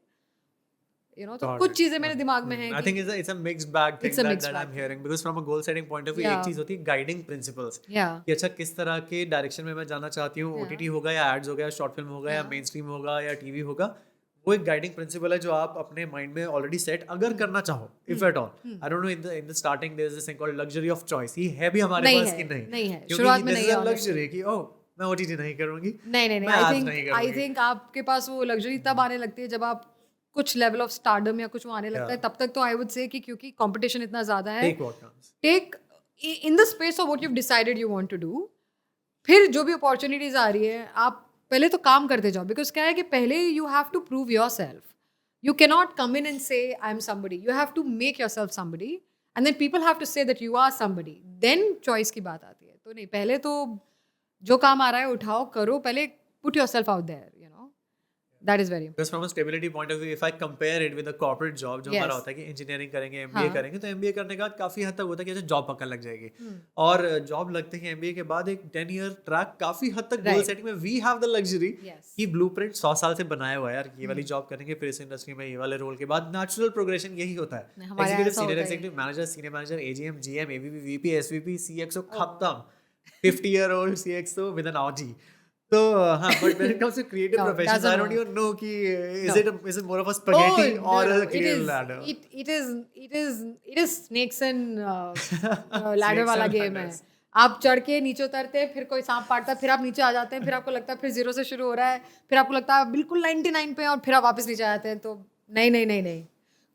You know, तो कुछ चीजें मेरे दिमाग में हैं। I think it's a mixed bag thing that I'm hearing, because from a goal setting point of view एक चीज होती है गाइडिंग प्रिंसिपल्स कि अच्छा किस तरह के डायरेक्शन में मैं जाना चाहती हूँ, OTT होगा या एड्स होगा या शॉर्ट फिल्म होगा या मेन स्ट्रीम होगा या टीवी होगा, वो एक गाइडिंग प्रिंसिपल है जो आप अपने माइंड में ऑलरेडी सेट अगर करना चाहो, if at all. I don't know, in the starting there is this thing called luxury of choice. ये है भी हमारे पास कि नहीं है? शुरुआत में नहीं है लग्जरी कि ओह मैं OTT नहीं करूंगी। नहीं, आई थिंक आपके पास वो लग्जरी तब आने लगती है जब आप कुछ लेवल ऑफ स्टारडम या कुछ आने लगता है। तब तक तो आई वुड से कि क्योंकि कंपटीशन इतना ज्यादा है, take in the space of what you decided you want to do. फिर जो भी अपॉर्चुनिटीज आ रही है आप पहले तो काम करते जाओ, बिकॉज क्या है कि पहले you have to prove yourself. You can not come in and say I am somebody, you have to make yourself somebody and then people have to say that you are somebody, then choice की बात आती है। तो नहीं, पहले तो जो काम आ रहा है उठाओ, करो, पहले put yourself out there. That is very important. Because from a stability point of view, if I compare it with a corporate job, जो हमारा होता है कि इंजीनियरिंग करेंगे, MBA करेंगे, तो MBA करने के बाद काफी हद तक होता है कि अच्छा जॉब पक्का लग जाएगी, और जॉब लगते ही MBA के बाद एक 10-year ट्रैक काफी हद तक गोल सेटिंग में वी हैव द लग्जरी कि ब्लूप्रिंट 100 साल से बनाया हुआ है यार, ये वाली जॉब करेंगे, फिर इस इंडस्ट्री में ये वाले रोल के बाद नेचुरल प्रोग्रेशन यही होता है। Executive, senior executive, manager, senior manager, AGM, GM, AVP, VP, SVP, CXO खत्म, 50-year-old CXO with an OG। तो हाँ, but when it comes to creative professions, I don't even know कि is it more of a spaghetti or a clear ladder? It is snakes and ladder वाला game है। आप चढ़ के नीचे उतरते हैं, फिर कोई सांप काटता है, फिर आप नीचे आ जाते हैं, फिर आपको लगता है फिर 0 से शुरू हो रहा है, फिर आपको लगता है बिल्कुल 99 पे, और फिर आप वापस नीचे आ जाते हैं। तो नहीं,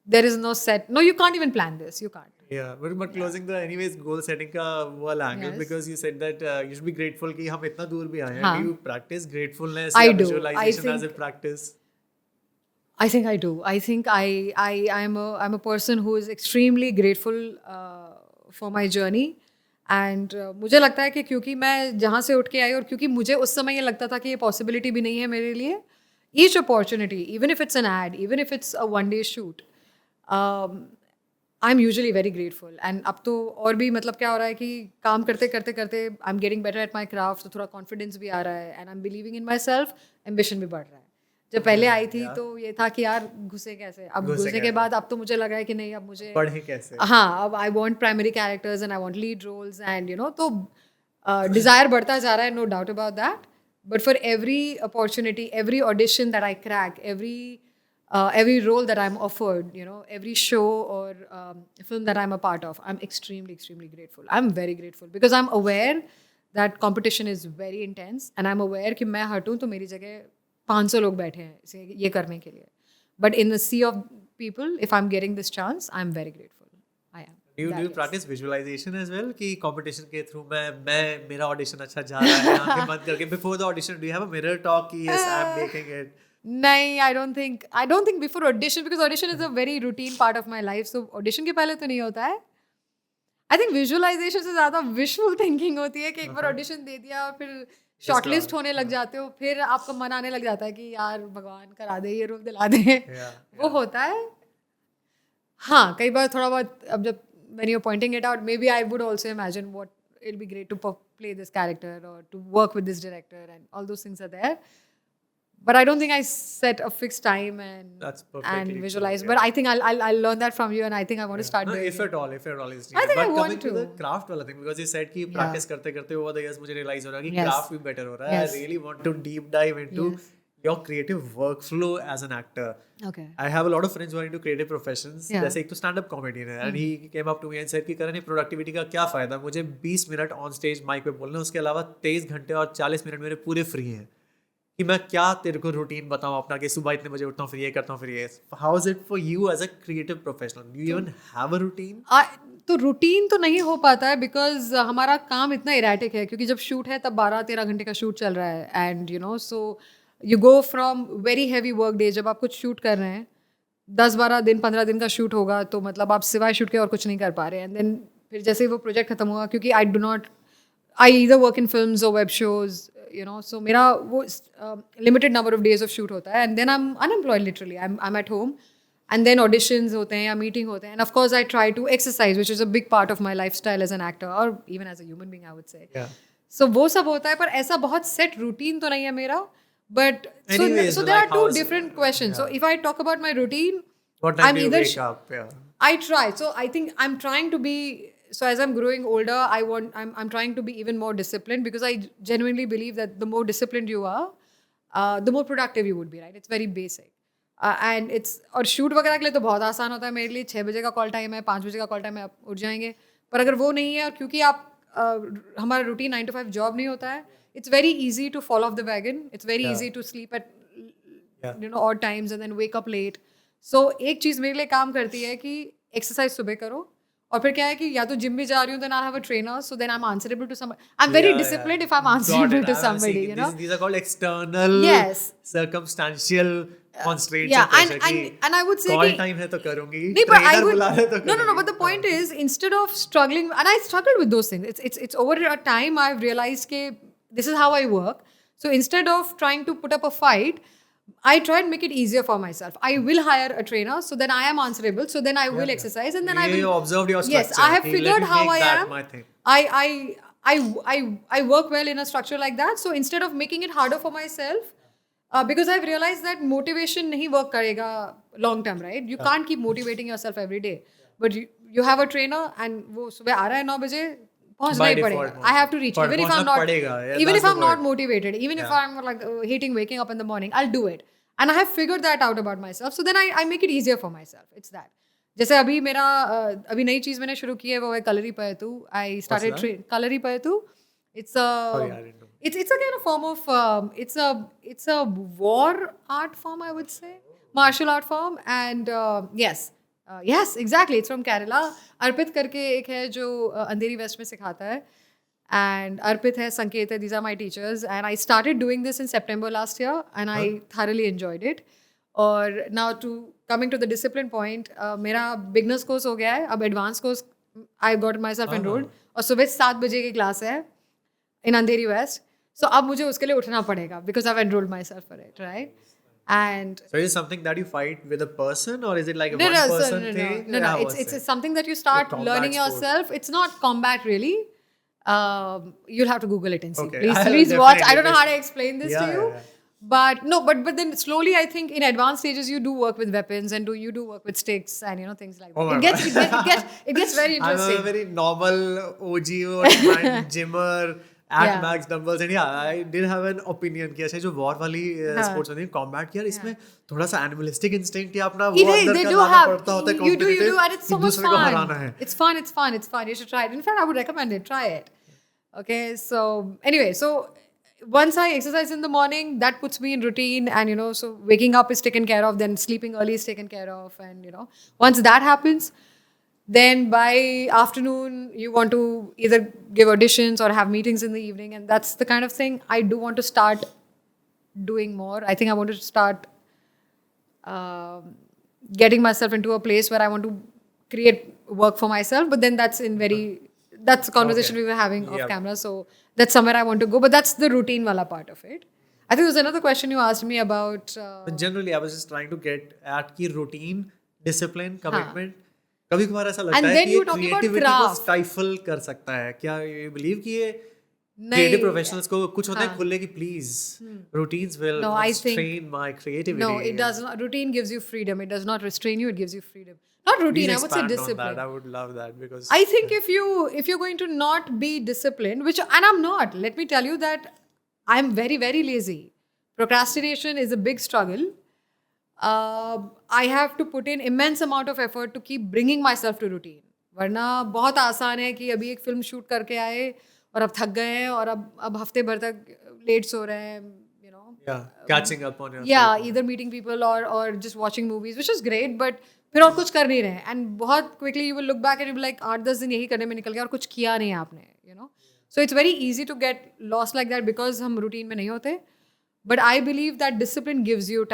there is no set, no, you can't even plan this, you can't. Yeah, but closing the anyways goal setting का वो वाला angle, because you said that you should be grateful कि हम इतना दूर भी आए हैं। Do you practice gratefulness or visualization as a practice? I think I do. I think I'm a person who is extremely grateful for my journey, and मुझे लगता है कि क्योंकि मैं जहाँ से उठ के आई और क्योंकि मुझे उस समय ये लगता था कि ये possibility भी नहीं है मेरे लिए, each opportunity, even if it's an ad, even if it's a one-day shoot, I am usually very grateful. And अब तो और भी मतलब क्या हो रहा है कि काम करते करते करते I am getting better at my craft, तो थोड़ा कॉन्फिडेंस भी आ रहा है, and I M believing in my self, ambition भी बढ़ रहा है। जब पहले आई थी तो ये था कि यार घुसे कैसे, अब घुसने के बाद अब तो मुझे लगा है कि नहीं, अब मुझे पढ़े कैसे, हाँ, अब I want primary characters and I want lead roles, and you know, तो डिज़ायर बढ़ता जा रहा है, no doubt about that. But for every opportunity, every audition that I crack, every role that I'm offered, you know, every show or film that I'm a part of, I'm extremely grateful. I'm very grateful because I'm aware that competition is very intense, and I'm aware कि मैं हटूँ तो मेरी जगह 500 लोग बैठे हैं इसे ये करने के लिए. But in the sea of people, if I'm getting this chance, I'm very grateful. I am. Do you practice visualization as well? कि competition के through मैं मेरा audition अच्छा जा रहा है, आंखें बंद करके before the audition, do you have a mirror talk कि yes, I'm making it? नहीं, I don't think before audition, because audition is a very routine part of my life, so audition के पहले तो नहीं होता है. I think visualization से ज़्यादा wishful thinking होती है कि एक बार audition दे दिया और फिर शॉर्टलिस्ट होने लग जाते हो, फिर आपका मन आने लग जाता है कि यार भगवान करा दे, ये रूप दिला दे, वो होता है. हाँ, कई बार थोड़ा बहुत, अब जब when you're pointing it out, maybe I would also imagine what it'll be great to play this character or to work with this director, and all those things are there. But I don't think I set a fixed time and visualize. True, yeah. But I think I'll learn that from you, and I think I want to start doing if at all is needed. I think but I want to the craft wala thing, because you said कि practice करते करते over the years मुझे realize हो रहा है कि craft भी better हो रहा है. I really want to deep dive into your creative workflow as an actor. Okay. I have a lot of friends who are into creative professions. Yeah. जैसे एक तो stand up comedian है and he came up to me and said कि करण ये productivity का क्या फ़ायदा, मुझे 20 मिनट on stage mic पे बोलना, उसके अलावा 23 घंटे और 40 मिनट मेरे पूरे फ्री हैं कि मैं क्या तेरे को रूटीन बताऊं अपना कि सुबह इतने बजे उठता हूँ फिर ये करता हूँ फिर ये. How is it for you as a creative professional? Do you even have a routine? तो रूटीन तो नहीं हो पाता है बिकॉज हमारा काम इतना इरेटिक है, क्योंकि जब शूट है तब 12-13 घंटे का शूट चल रहा है and you know so you go from very heavy work day. जब आप कुछ शूट कर रहे हैं 10-12 दिन 15 दिन का शूट होगा तो मतलब आप सिवाय शूट के और कुछ नहीं कर पा रहे हैं. एंड देन फिर जैसे ही वो प्रोजेक्ट खत्म हुआ, क्योंकि I either work in films और web shows, you know, so मेरा वो limited number of days of shoot होता है and then I am unemployed literally. I am at home and then auditions होते हैं या मीटिंग होते हैं, and of course I try to exercise, which is a big part of my lifestyle as an actor or even as a human being, I would say. Yeah. So वो सब होता है, पर ऐसा बहुत set routine तो नहीं है मेरा. But Anyways, so there like are two how's- different questions. So Yeah. if I talk about my routine, What time I'm do you either wake up? Yeah. I try. So I think I'm trying to be. So as I'm growing older, I'm trying to be even more disciplined, because I genuinely believe that the more disciplined you are, the more productive you would be. Right? It's very basic. And it's और shoot वगैरह के लिए तो बहुत आसान होता है मेरे लिए. 6 बजे का कॉल टाइम है, 5 बजे का कॉल टाइम है, आप उठ जाएंगे. पर अगर वो नहीं है, और क्योंकि हमारा रूटीन 9 to 5 जॉब नहीं होता है, it's very easy to fall off the wagon. It's very easy to sleep at you know odd times and then wake up late. So एक चीज़ मेरे लिए काम करती है कि एक्सरसाइज सुबह करो, और फिर क्या है कि या तो जिम भी जा रही हूँ, then I have a trainer, so then I am answerable to somebody. I am very disciplined if I am answerable to somebody, you know. These are called external, circumstantial constraints. Yeah, and I would say call कि time है तो करूँगी. नहीं, but I Trainer would बुला रहे तो no. करूँगी. But the point is, instead of struggling, and I struggled with those things. It's over a time I've realized कि this is how I work. So instead of trying to put up a fight, I try and make it easier for myself. I will hire a trainer, so then I am answerable. So then I will exercise, and then I will. You observed your structure. Yes, I have Let me figured how make I that am. my thing. I work well in a structure like that. So instead of making it harder for myself, because I've realized that motivation नहीं work करेगा long term, right? You can't keep motivating yourself every day. But you have a trainer, and वो सुबह आ रहा है 9 बजे, पहुंचना ही पड़ेगा. I have to reach, even if I'm not, even if I'm not motivated, even if I'm like hating waking up in the morning, I'll do it. And I have figured that out about myself. So then I make it easier for myself. It's that. जैसे अभी मेरा अभी नई चीज़ मैंने शुरू की है, वो है kalari पयतू. I started kalari पयतू. It's a kind of form of it's a war art form, I would say, martial art form. And yes, exactly, it's from Kerala. अर्पित करके एक है जो अंधेरी वेस्ट में सिखाता है, and Arpit hai, Sanket hai, these are my teachers, and I started doing this in September last year, and I thoroughly enjoyed it. और now coming to the discipline point, मेरा beginners course हो गया है, अब advanced course I got myself enrolled, और सुबह 7 बजे की क्लास है in Andheri West. So अब मुझे उसके लिए उठना पड़ेगा because I've enrolled myself for it, right? And so is it something that you fight with a person, or is it like a one-person thing? No. It's something that you start learning yourself. It's not combat really. You'll have to Google it and see. Okay. Please watch. I don't know how to explain this to you. Yeah. But no, but then slowly, I think in advanced stages you do work with weapons, and you do work with sticks and things like that. It gets very interesting. I'm a very normal OG or gymmer, at max dumbbells, and I did have an opinion कि अच्छा जो war वाली sports होती है combat की यार, इसमें थोड़ा सा animalistic instinct या अपना वो अंदर का लाना पड़ता होता है competitive. You do, and it's so much fun. It's fun. You should try it. In fact, I would recommend it. Try it. Okay, so anyway, so once I exercise in the morning, that puts me in routine, and so waking up is taken care of, then sleeping early is taken care of, and once that happens, then by afternoon you want to either give auditions or have meetings in the evening, and that's the kind of thing I do want to start doing more. I think I want to start getting myself into a place where I want to create work for myself, but then that's a conversation we were having off camera, so that's somewhere I want to go, but that's the routine wala part of it. I think there's another question you asked me about. But generally, I was just trying to get at की routine, discipline, commitment. कभी कभार ऐसा लगता है कि ये creativity को stifle कर सकता है. क्या you believe कि ये creative professionals को कुछ होता है खुले कि please routines will constrain my creativity? No, it does not. Routine gives you freedom. It does not restrain you. It gives you freedom. Not routine, I would say discipline. That. I would love that, because I think if you're going to not be disciplined, and I'm not, let me tell you that I'm very, very lazy. procrastination is a big struggle. I have to put in immense amount of effort to keep bringing myself to routine. वरना बहुत आसान है कि अभी एक film shoot करके आए और अब थक गए हैं और अब हफ्ते भर तक लेट सो रहे हैं, you know. Yeah, catching up on your Yeah, sleep. either meeting people or just watching movies, which is great, but फिर और कुछ कर नहीं रहे हैं. And बहुत quickly you will look back and you'll be like 8-10 दिन यही करने में निकल गया और कुछ किया नहीं आपने, you know. So it's very easy to get lost like that because हम routine में नहीं होते. But I believe that discipline gives you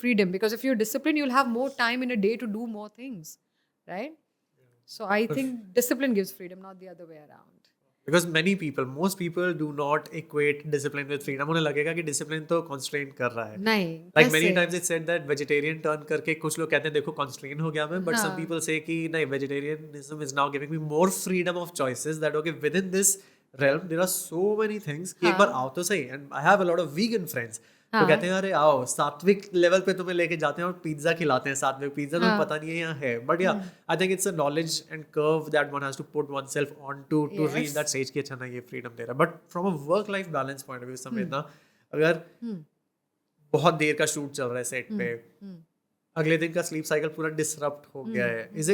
freedom, because if you're disciplined, you'll have more time in a day to do more things, right? So I think discipline gives freedom, not the other way around. Because most people do not equate discipline with freedom. उन्हें लगेगा कि discipline तो constraint कर रहा है. नहीं. Like many times it's said that vegetarian turn करके कुछ लोग कहते हैं देखो constraint हो गया मैं, but some people say कि नहीं, vegetarianism is now giving me more freedom of choices, that okay, within this realm there are so many things कि एक बार आओ तो सही. And I have a lot of vegan friends तो कहते हैं अरे आओ सात्विक लेवल पे तुम्हें लेके जाते हैं और पिज्जा खिलाते हैं. सात्विक पिज्जा तुम्हें पता नहीं है यहाँ है, but yeah I think it's a knowledge and curve that one has to put oneself on to reach that stage कि अच्छा ना ये फ्रीडम दे रहा है. But from a work life balance point of view समझना, अगर बहुत देर का शूट चल रहा है सेट पे, अगले दिन का स्लीप साइकिल पूरा डिसरप्ट हो गया है, is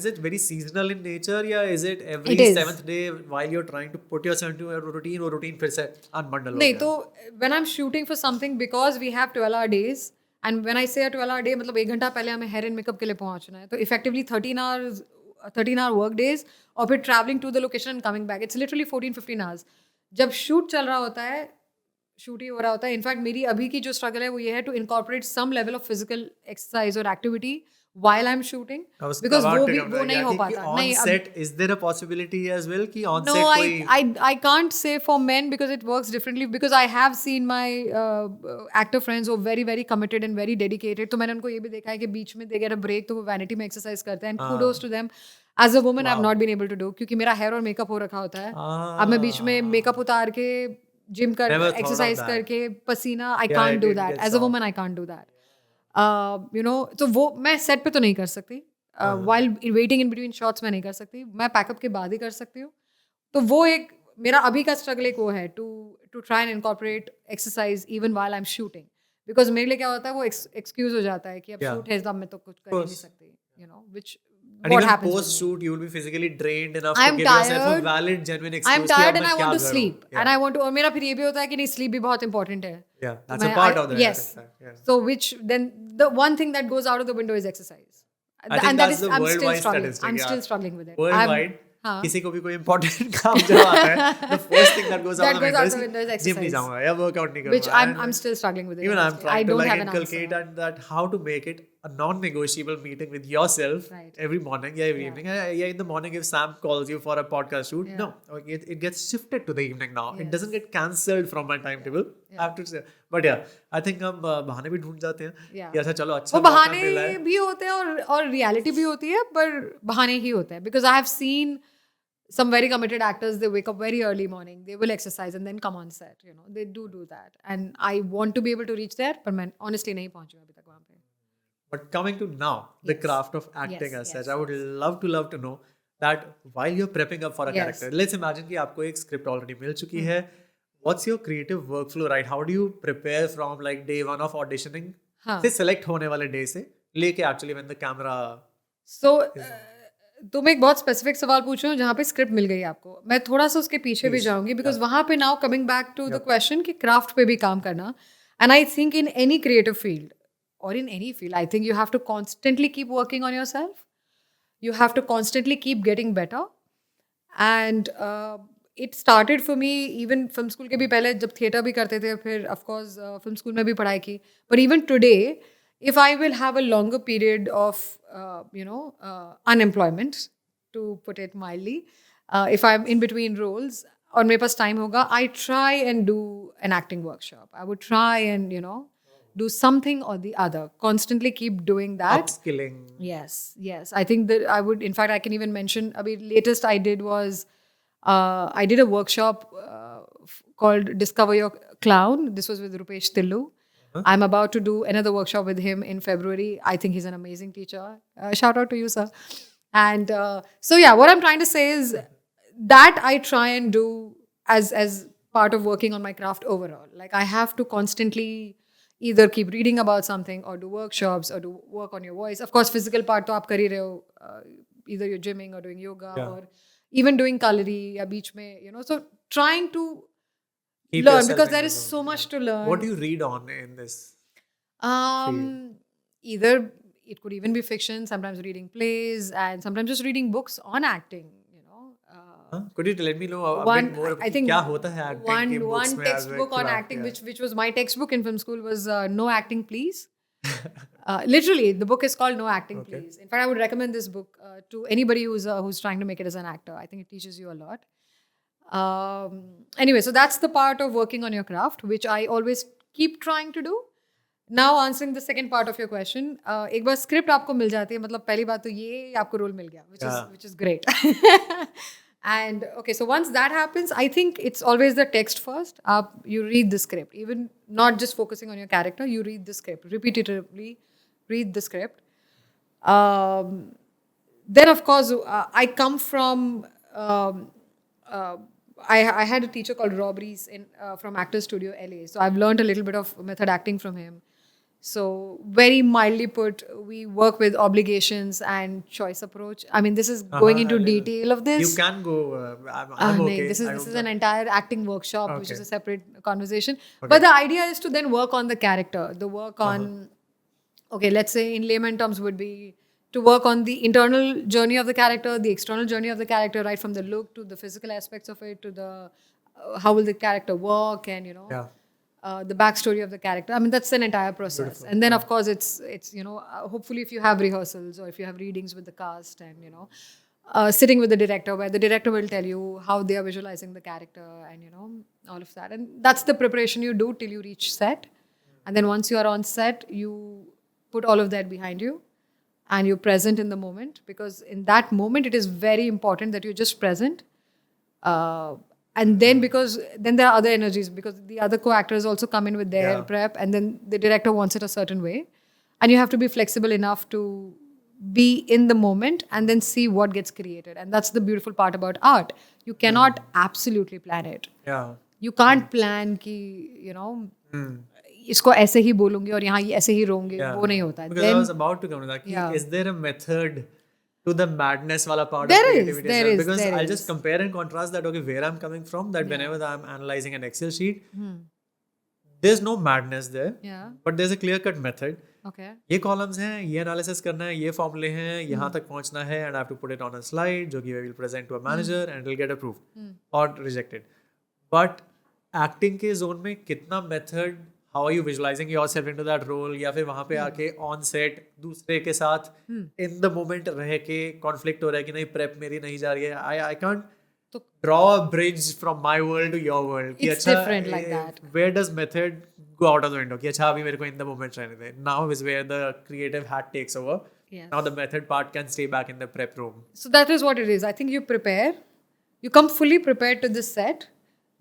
it very seasonal in nature या is it every 7th day while you are trying to put yourself into a routine, वो रूटीन फिर से अनबंडल हो गया? नहीं, तो when I am shooting for something, because we have 12 hour days, and when I say 12 hour day मतलब 1 घंटा पहले हमें हेयर एंड मेकअप के लिए पहुंचना है, तो इफेक्टिवली 13 hour वर्क डेज और फिर travelling to the location and coming back, it's literally 14-15 hours. जब शूट चल रहा होता है, शूट ही हो रहा होता है. इनफैक्ट मेरी अभी की जो स्ट्रगल है वो ये है to incorporate some level of physical exercise और activity while I'm shooting, because वो नहीं हो पाता. नहीं, set is there a possibility as well कि on no, set कोई I can't say for men because it works differently, because I have seen my actor friends who are very very committed and very dedicated. तो मैंने उनको ये भी देखा है कि बीच में they get a break तो वो vanity में exercise करते हैं, and kudos to them. As a woman I've not been able to do, क्योंकि मेरा hair और makeup हो रखा होता है. अब मैं बीच में makeup उतार के जिम कर एक्सरसाइज करके पसीना, I can't do that. As a woman I can't do that. You know, तो वो मैं सेट पे तो नहीं कर सकती. While waiting in between shots मैं नहीं कर सकती. मैं पैकअप के बाद ही कर सकती हूँ. तो वो एक मेरा अभी का स्ट्रगल एक वो है to try and incorporate exercise even while I'm shooting. Because मेरे लिए क्या होता है, वो excuse हो जाता है कि अब शूट है तब मैं तो कुछ कर ही नहीं सकती. You know, which and what even happens post shoot you will be physically drained enough I'm to give yourself a valid genuine excuse. I'm tired and I want to sleep. And I want to, और मेरा फिर ये भी होता है कि नहीं, sleep भी बहुत important है. Yeah, that's a part of that. Yes. So which then the one thing that goes out of the window is exercise. I think and that that's is the I'm still worldwide struggling. statistic. I'm still struggling with it. Worldwide, किसी को भी कोई important काम जब आता है, the first thing that goes out the window is exercise. gym नहीं जाऊँगा या workout नहीं Which करूँगा. I'm still struggling with it. Even I'm I trying to don't like have an inculcate answer. and that how to make it a non-negotiable meeting with yourself every morning, every evening. Yeah, in the morning if Sam calls you for a podcast shoot, no, it gets shifted to the evening now. It doesn't get cancelled from my timetable. I have to say, but yeah, I think हम बहाने भी ढूंढ जाते हैं कि अच्छा चलो अच्छा वो बहाने भी होते हैं और रियलिटी भी होती है, पर बहाने ही होते हैं. Because I have seen some very committed actors, they wake up very early morning, they will exercise and then come on set, you know, they do that, and I want to be able to reach there, but मैं honestly नहीं पहुंची अभी तक वहाँ पे. But coming to now, the craft of acting as such, I would love to know that while you're prepping up for a character, let's imagine कि आपको एक script already मिल चुकी है, what's your creative workflow, right? How do you prepare from like day one of auditioning से select होने वाले day से लेके actually when the camera so तुम एक बहुत स्पेसिफिक सवाल पूछ रहे हो जहाँ पे स्क्रिप्ट मिल गई आपको. मैं थोड़ा सा उसके पीछे भी जाऊंगी, बिकॉज वहाँ पे now coming back to the question कि क्राफ्ट पे भी काम करना, and I think in any creative field or in any field, I think you have to constantly keep working on yourself. You have to constantly keep getting better. And it started for me even film school के भी पहले जब theatre भी करते थे, फिर of course film school में भी पढ़ाई की. But even today, if I will have a longer period of unemployment, to put it mildly, if I'm in between roles और मेरे पास time होगा, I try and do an acting workshop. I would try and do something or the other, constantly keep doing that. Upskilling. Yes. I think that I would, in fact, I can even mention, latest I did was, I did a workshop called Discover Your Clown. This was with Rupesh Tillu. I'm about to do another workshop with him in February. I think he's an amazing teacher. Shout out to you, sir. And so yeah, what I'm trying to say is that I try and do as part of working on my craft overall. Like I have to constantly either keep reading about something or do workshops or do work on your voice. Of course, physical part to aap kar hi rahe ho, either you're gymming or doing yoga Yeah. or even doing culinary ya beech mein, you know. So trying to Keep learn yourself because in there the is zone. so much to learn. What do you read on in this? Either it could even be fiction, sometimes reading plays and sometimes just reading books on acting, you know. Huh? Could you let me know a One, bit more? I think क्या होता है acting के books one में as a textbook on craft? acting, Yeah. which was my textbook in film school, was No Acting Please. Literally, the book is called No Acting Okay. Please. In fact, I would recommend this book to anybody who's trying to make it as an actor. I think it teaches you a lot. Anyway, so that's the part of working on your craft, which I always keep trying to do. Now answering the second part of your question, एक बार script आपको मिल जाती है, मतलब पहली बात तो ये आपको role मिल गया, which is great. And okay, so once that happens, I think it's always the text first. You read the script, even not just focusing on your character. You read the script repetitively, read the script. Then of course, I come from. I had a teacher called Rob Reese from Actors Studio LA, so I've learned a little bit of method acting from him. So very mildly put, we work with obligations and choice approach. I mean, this is going into detail of this. You can go. I'm No, okay. this is an entire acting workshop, which is Okay. a separate conversation. But the idea is to then work on the character, the work on, okay, let's say in layman terms would be to work on the internal journey of the character, the external journey of the character, right from the look to the physical aspects of it, to the how will the character walk, and you know. Yeah. The backstory of the character. I mean, that's an entire process. And then, of course, it's you know, hopefully if you have rehearsals or if you have readings with the cast and, you know, sitting with the director where the director will tell you how they are visualizing the character and, you know, all of that. And that's the preparation you do till you reach set. And then once you are on set, you put all of that behind you and you're present in the moment, because in that moment, it is very important that you're just present. And then because then there are other energies, because the other co-actors also come in with their prep, and then the director wants it a certain way, and you have to be flexible enough to be in the moment and then see what gets created. And that's the beautiful part about art. You cannot absolutely plan it. Yeah. You can't plan कि you know इसको ऐसे ही बोलूंगी और यहाँ ये ऐसे ही रोंगे, वो नहीं होता है. Because I was about to come to that. Is there a method to the madness wala part of creativity? Because I'll just compare and contrast that. Okay, where I'm coming from, that whenever I'm analyzing an Excel sheet, there's no madness there, but there's a clear-cut method. Okay. ये columns हैं, ये analysis करना है, ये formulae हैं, यहाँ तक पहुँचना है, and I have to put it on a slide, जो कि I will present to a manager, and it will get approved or rejected. But acting के zone में कितना method, how are you visualizing yourself into that role, या फिर वहाँ पे आके on set दूसरे के साथ in the moment रह के conflict हो रहा है कि नहीं prep मेरी नहीं जा रही है, I can't draw a bridge from my world to your world. कि It's अच्छा, different like that. Where does method go out of the window? कि अच्छा अभी मेरे को in the moment रहने दे. Now is where the creative hat takes over. Yes. Now the method part can stay back in the prep room. So that is what it is. I think you prepare, you come fully prepared to this set,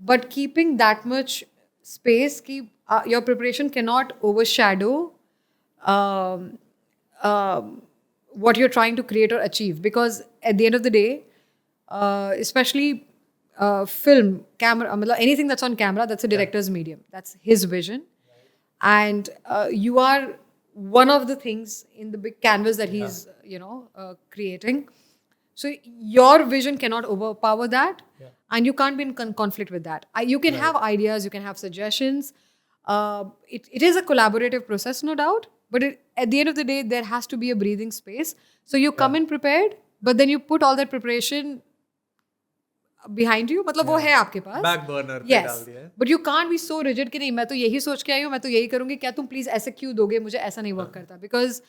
but keeping that much space, your preparation cannot overshadow what you're trying to create or achieve. Because at the end of the day, especially film, camera, anything that's on camera, that's a director's medium. That's his vision. And you are one of the things in the big canvas that he's, creating. So your vision cannot overpower that, and you can't be in conflict with that. You can have ideas, you can have suggestions. It is a collaborative process, no doubt. But at the end of the day, there has to be a breathing space. So you come in prepared, but then you put all that preparation behind you. मतलब वो है आपके पास. Back burner पे डाल दिया है. But you can't be so rigid कि नहीं मैं तो यही सोच के आई हूँ, मैं तो यही करूँगी, क्या तुम please ऐसे क्यों दोगे, मुझे ऐसा नहीं work करता. Because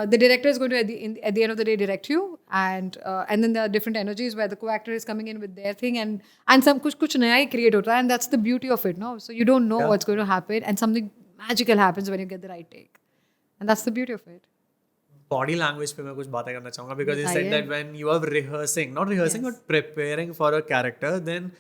the director is going to at the end of the day direct you, and then there are different energies where the co-actor is coming in with their thing, and some कुछ नया ही create होता है, and that's the beauty of it, no? So you don't know what's going to happen, and something magical happens when you get the right take, and that's the beauty of it. Body language पे मैं कुछ बातें करना चाहूँगा, because you said that when you are not rehearsing but preparing for a character, then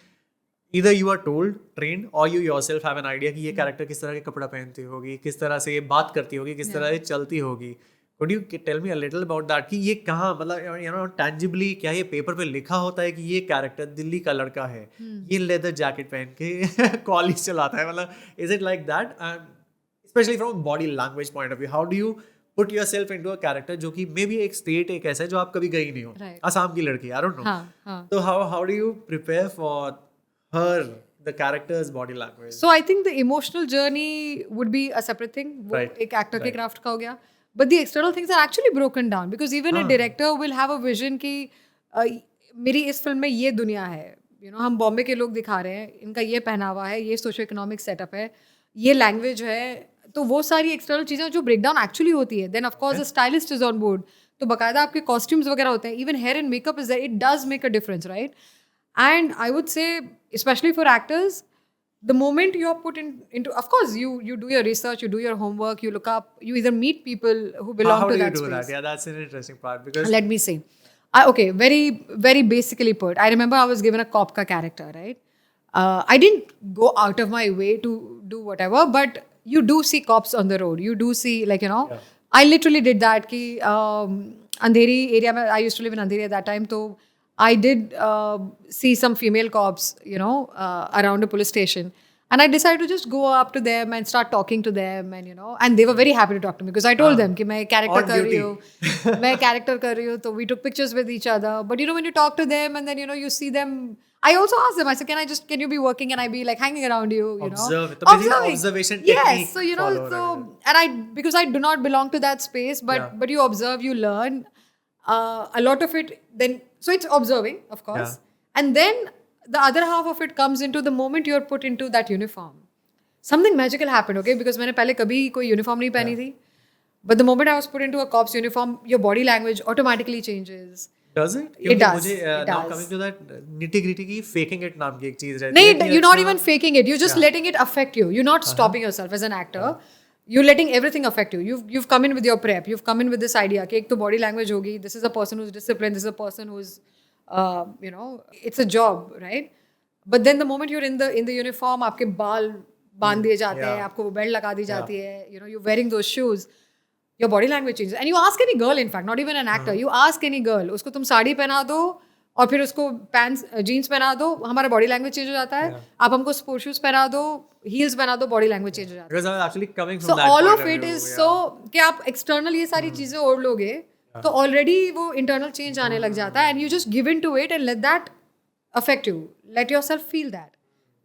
either you are told, trained, or you yourself have an idea कि ये character किस तरह के कपड़ा पहनती होगी, किस तरह से ये बात करती होगी, किस तरह से चलती होगी. Could you tell me a little about that कि ये कहाँ मतलब tangibly क्या ये पेपर पे लिखा होता है कि ये कैरेक्टर दिल्ली का लड़का है, ये लेदर जैकेट पहन के कॉलेज चलाता है, मतलब is it like that? And especially from a body language point of view, how do you put yourself into a character जो कि maybe एक state एक ऐसा है जो आप कभी गई नहीं हो, असम की लड़की, I don't know. तो how do you prepare for her, the character's body language? So I think the emotional journey would be a separate thing. वो एक actor के craft का हो गया. But the external things are actually broken down because even a director will have a vision कि मेरी इस film में ये दुनिया है, हम बॉम्बे के लोग दिखा रहे हैं, इनका ये पहनावा है, ये सोशो इकोनॉमिक सेटअप है, ये लैंग्वेज है, तो वो सारी एक्सटर्नल चीज़ें जो ब्रेकडाउन एक्चुअली होती है, then of course the stylist is on board, तो बाकायदा आपके कॉस्ट्यूम्स वगैरह होते हैं, even hair and makeup is it does make a difference, right? And I would say specially for actors, the moment you are put into, of course you do your research, you do your homework, you look up, you either meet people who belong to that space. How do you do that? Yeah, that's an interesting part because let me say, okay, very very basically put, I remember I was given a cop ka character, right? I didn't go out of my way to do whatever, but you do see cops on the road, you do see I literally did that ki Andheri area mein, I used to live in Andheri at that time, so I did see some female cops, around a police station. And I decided to just go up to them and start talking to them. And, and they were very happy to talk to me because I told them कि मैं character कर रही हूँ, मैं character कर रही हूँ. So we took pictures with each other. But, when you talk to them and then, you see them, I also asked them, I said, can you be working? And I be like hanging around you, Observation technique. Yes. So, and because I do not belong to that space, but you observe, you learn. A lot of it then, so it's observing, of course. And then the other half of it comes into the moment you're put into that uniform. Something magical happened, okay? Because मैंने पहले कभी कोई uniform नहीं पहनी थी. But the moment I was put into a cop's uniform, your body language automatically changes. Does it? It does. Now coming to that nitty gritty की faking it नाम की एक चीज रहती है. नहीं, you're not even faking it. You're just letting it affect you. You're not stopping yourself as an actor. You're letting everything affect you. You've come in with your prep. You've come in with this idea कि एक तो body language होगी. This is a person who's disciplined. This is a person who's, it's a job, right? But then the moment you're in the uniform, आपके बाल बांध दिए जाते हैं, आपको वो बेल्ट लगा दी जाती है. You're wearing those shoes. Your body language changes. And you ask any girl, in fact, not even an actor. You ask any girl, उसको तुम साड़ी पहना दो और फिर उसको पैंट्स जीन्स पहना दो, हमारा बॉडी लैंग्वेज चेंज हो जाता है. आप हमको स्पोर्ट शूज पहना दो, हील्स पहना दो, बॉडी लैंग्वेज चेंज हो जाता है. Because I'm actually coming from so that all point of of it view, is so कि आप एक्सटर्नल ये सारी चीजें ओढ़ लोगे तो ऑलरेडी वो इंटरनल चेंज आने लग जाता है. And you just give in to it and let that affect you, let yourself feel that,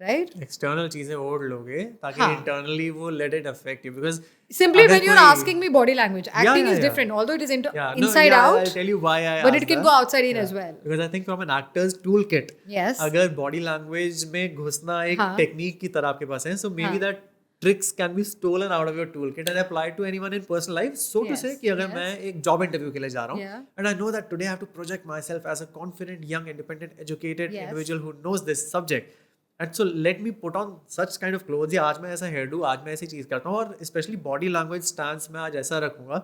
right? External चीजें ओढ़ लोगे ताकि इंटरनली वो let it affect you. Because simply when you're asking me body language, acting is different, although it is inside out. I'll tell you why I but it can go outside in as well. Because I think from an actor's toolkit, yes, अगर body language में घुसना एक technique की तरह आपके पास है, so maybe that tricks can be stolen out of your toolkit and applied to anyone in personal life. So to say कि अगर मैं एक job interview के लिए जा रहा हूँ and I know that today I have to project myself as a confident, young, independent, educated individual who knows this subject. And so let me put on such kind of clothes. या आज मैं ऐसा hair do, आज मैं ऐसी चीज़ करता हूँ, और especially body language stance में आज ऐसा रखूँगा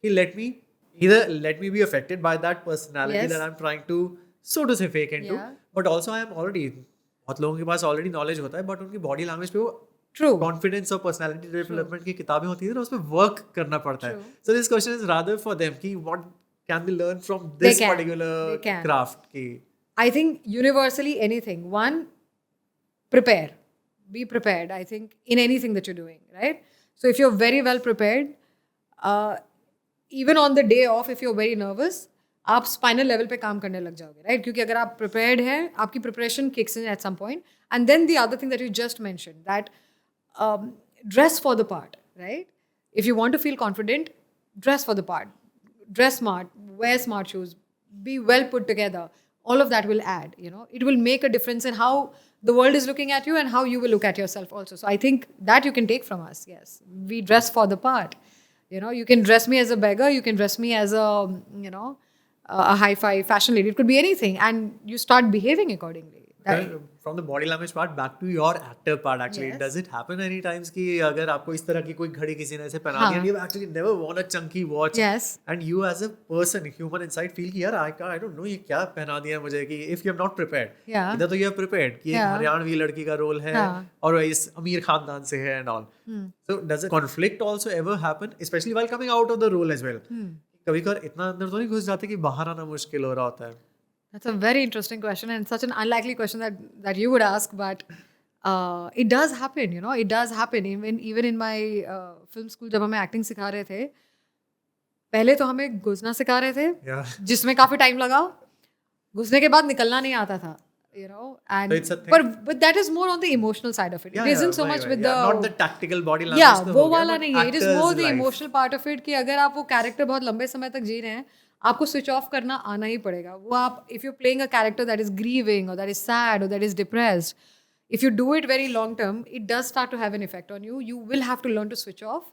कि let me be affected by that personality that I'm trying to so to say fake into. But also I am already, बहुत लोगों के पास already knowledge होता है, but उनकी body language पे वो confidence और personality development की किताबें होती हैं ना, उसमें work करना पड़ता है. So this question is rather for them कि what can we learn from this particular craft? की I think universally anything. One, prepare. Be prepared, I think, in anything that you're doing, right? So if you're very well prepared, even on the day off, if you're very nervous, आप spinal level पे काम करने लग जाओगे, right? क्योंकि अगर आप prepared हैं, आपकी preparation kicks in at some point. And then the other thing that you just mentioned, that dress for the part, right? If you want to feel confident, dress for the part. Dress smart, wear smart shoes, be well put together. All of that will add, it will make a difference in how the world is looking at you and how you will look at yourself also. So I think that you can take from us. Yes, we dress for the part. You can dress me as a beggar, you can dress me as a hi-fi fashion lady. It could be anything, and you start behaving accordingly. From the body language part back to your actor part actually, Yes. does it happen any times कि अगर आपको इस तरह की कोई घड़ी किसी ने ऐसे पहना दी हाँ. and you've actually never worn a chunky watch Yes. and you as a person human inside feel कि यार I don't know ये क्या पहना दिया मुझे कि if you have not prepared, Yeah. इधर तो you have prepared कि एक Yeah. हरियाणवी लड़की का रोल है हाँ. और वो इस अमीर खानदान से है and all. So does a conflict also ever happen, especially while coming out of the role as well? कभी कभार इतना अंदर तो नहीं घुस जाते कि बाहर आना मुश्किल हो रहा होता है. That's a very interesting question and such an unlikely question that you would ask, but it does happen, you know, it does happen. Even in my film school जब हमें acting सिखा रहे थे, पहले तो हमें घुसना सिखा रहे थे, Yeah. जिसमें काफी टाइम लगा. घुसने के बाद निकलना नहीं आता था, you know, and So it's a thing. but that is more on the emotional side of it. Yeah, It isn't so right, much right. with Yeah, not the tactical body language. yeah, तो वो हो गया, वाला but नहीं है. It is actor's more the life. emotional part of it कि अगर आप वो कैरेक्टर बहुत लंबे समय तक जी रहे हैं, आपको स्विच ऑफ करना आना ही पड़ेगा. वो आप if you're playing a character that is grieving or that is sad or that is depressed, if you do it very long term, it does start to have an effect on you. You will have to learn to switch off.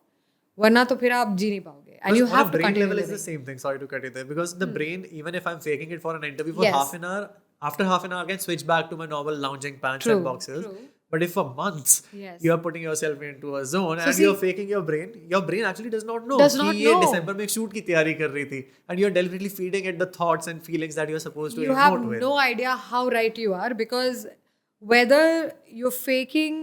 वरना तो फिर आप जी नहीं पाओगे. And you Because on have a to brain continue level is the living. same thing. Sorry to cut you there. Because the brain, even if I'm faking it for an interview for Yes. half an hour, after half an hour I can switch back to my normal lounging pants True, and boxers. true. But if for months Yes. you are putting yourself into a zone and see- you're faking your brain actually does not know Does कि not ये know. December में एक shoot की तैयारी कर रही थी and you're deliberately feeding it the thoughts and feelings that you're supposed to You have emote with. no idea how right you are, because whether you're faking,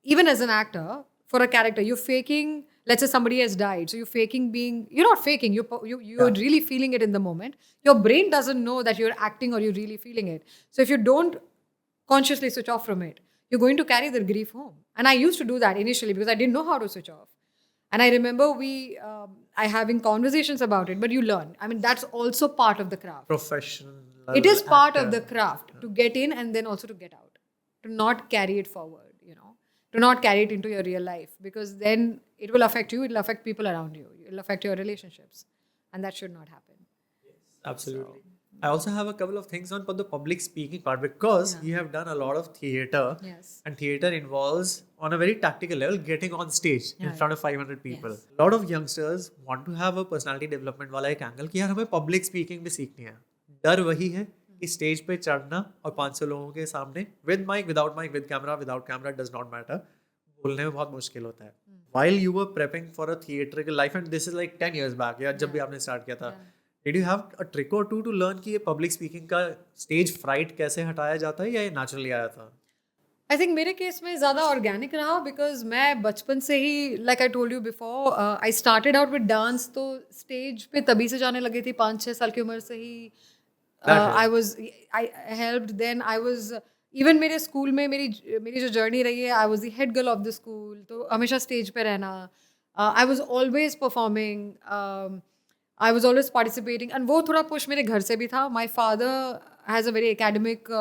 even as an actor, for a character, you're faking, let's say somebody has died, so you're faking being, you're not faking, you're really feeling it in the moment. Your brain doesn't know that you're acting or you're really feeling it. So if you don't consciously switch off from it, you're going to carry the grief home. And I used to do that initially because I didn't know how to switch off. And I remember I having conversations about it, but you learn. I mean, that's also part of the craft. Professional. It is part of actor. the craft to get in and then also to get out, to not carry it forward, you know, to not carry it into your real life, because then it will affect you, it will affect people around you, it will affect your relationships, and that should not happen. Absolutely. I also have a couple of things on the public speaking part, because you have done a lot of theater. Yes. And theater involves, on a very tactical level, getting on stage in front of 500 people. A lot of youngsters want to have a personality development वाला एक angle कि यार हमें public speaking भी सीखनी है. डर वही है कि स्टेज पे चढ़ना और 500 लोगों के सामने with mic, without camera does not matter. बोलने में बहुत मुश्किल होता है. While you were prepping for a theatrical life, and this is like 10 years back, या जब भी आपने start किया था, did you have a trick or two to learn कि ये public speaking का stage fright कैसे हटाया जाता है या ये naturally आया था? I think मेरे केस में ज़्यादा ऑर्गेनिक रहा, because मैं बचपन से ही, like I told you before, I started out with dance, तो स्टेज पे तभी से जाने लगी थी 5-6 साल की उम्र से ही. I helped, then I was even मेरे स्कूल में मेरी जो जर्नी रही है, I was the head girl of the school, तो हमेशा स्टेज पे रहना. I was always performing, I was always participating, and वो थोड़ा push मेरे घर से भी था. My father has a very academic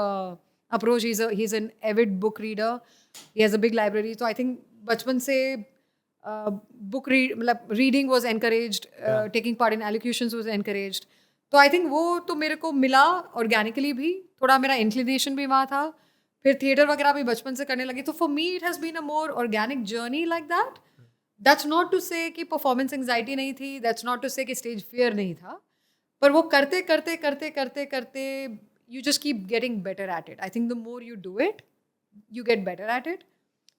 approach. He's an avid book reader. He has a big library. So I think बचपन से reading was encouraged, taking part in allocutions was encouraged. तो आई थिंक वो तो मेरे को मिला ऑर्गेनिकली भी, थोड़ा मेरा इंक्लिनेशन भी वहाँ था. फिर थिएटर वगैरह भी बचपन से करने लगी. तो for me it has been a more organic journey like that. That's not to say कि परफॉर्मेंस एंग्जाइटी नहीं थी, दैट्स नॉट टू से कि स्टेज फियर नहीं था, पर वो करते करते करते करते करते you just keep getting better at it. I think the more you do it, you get better at it.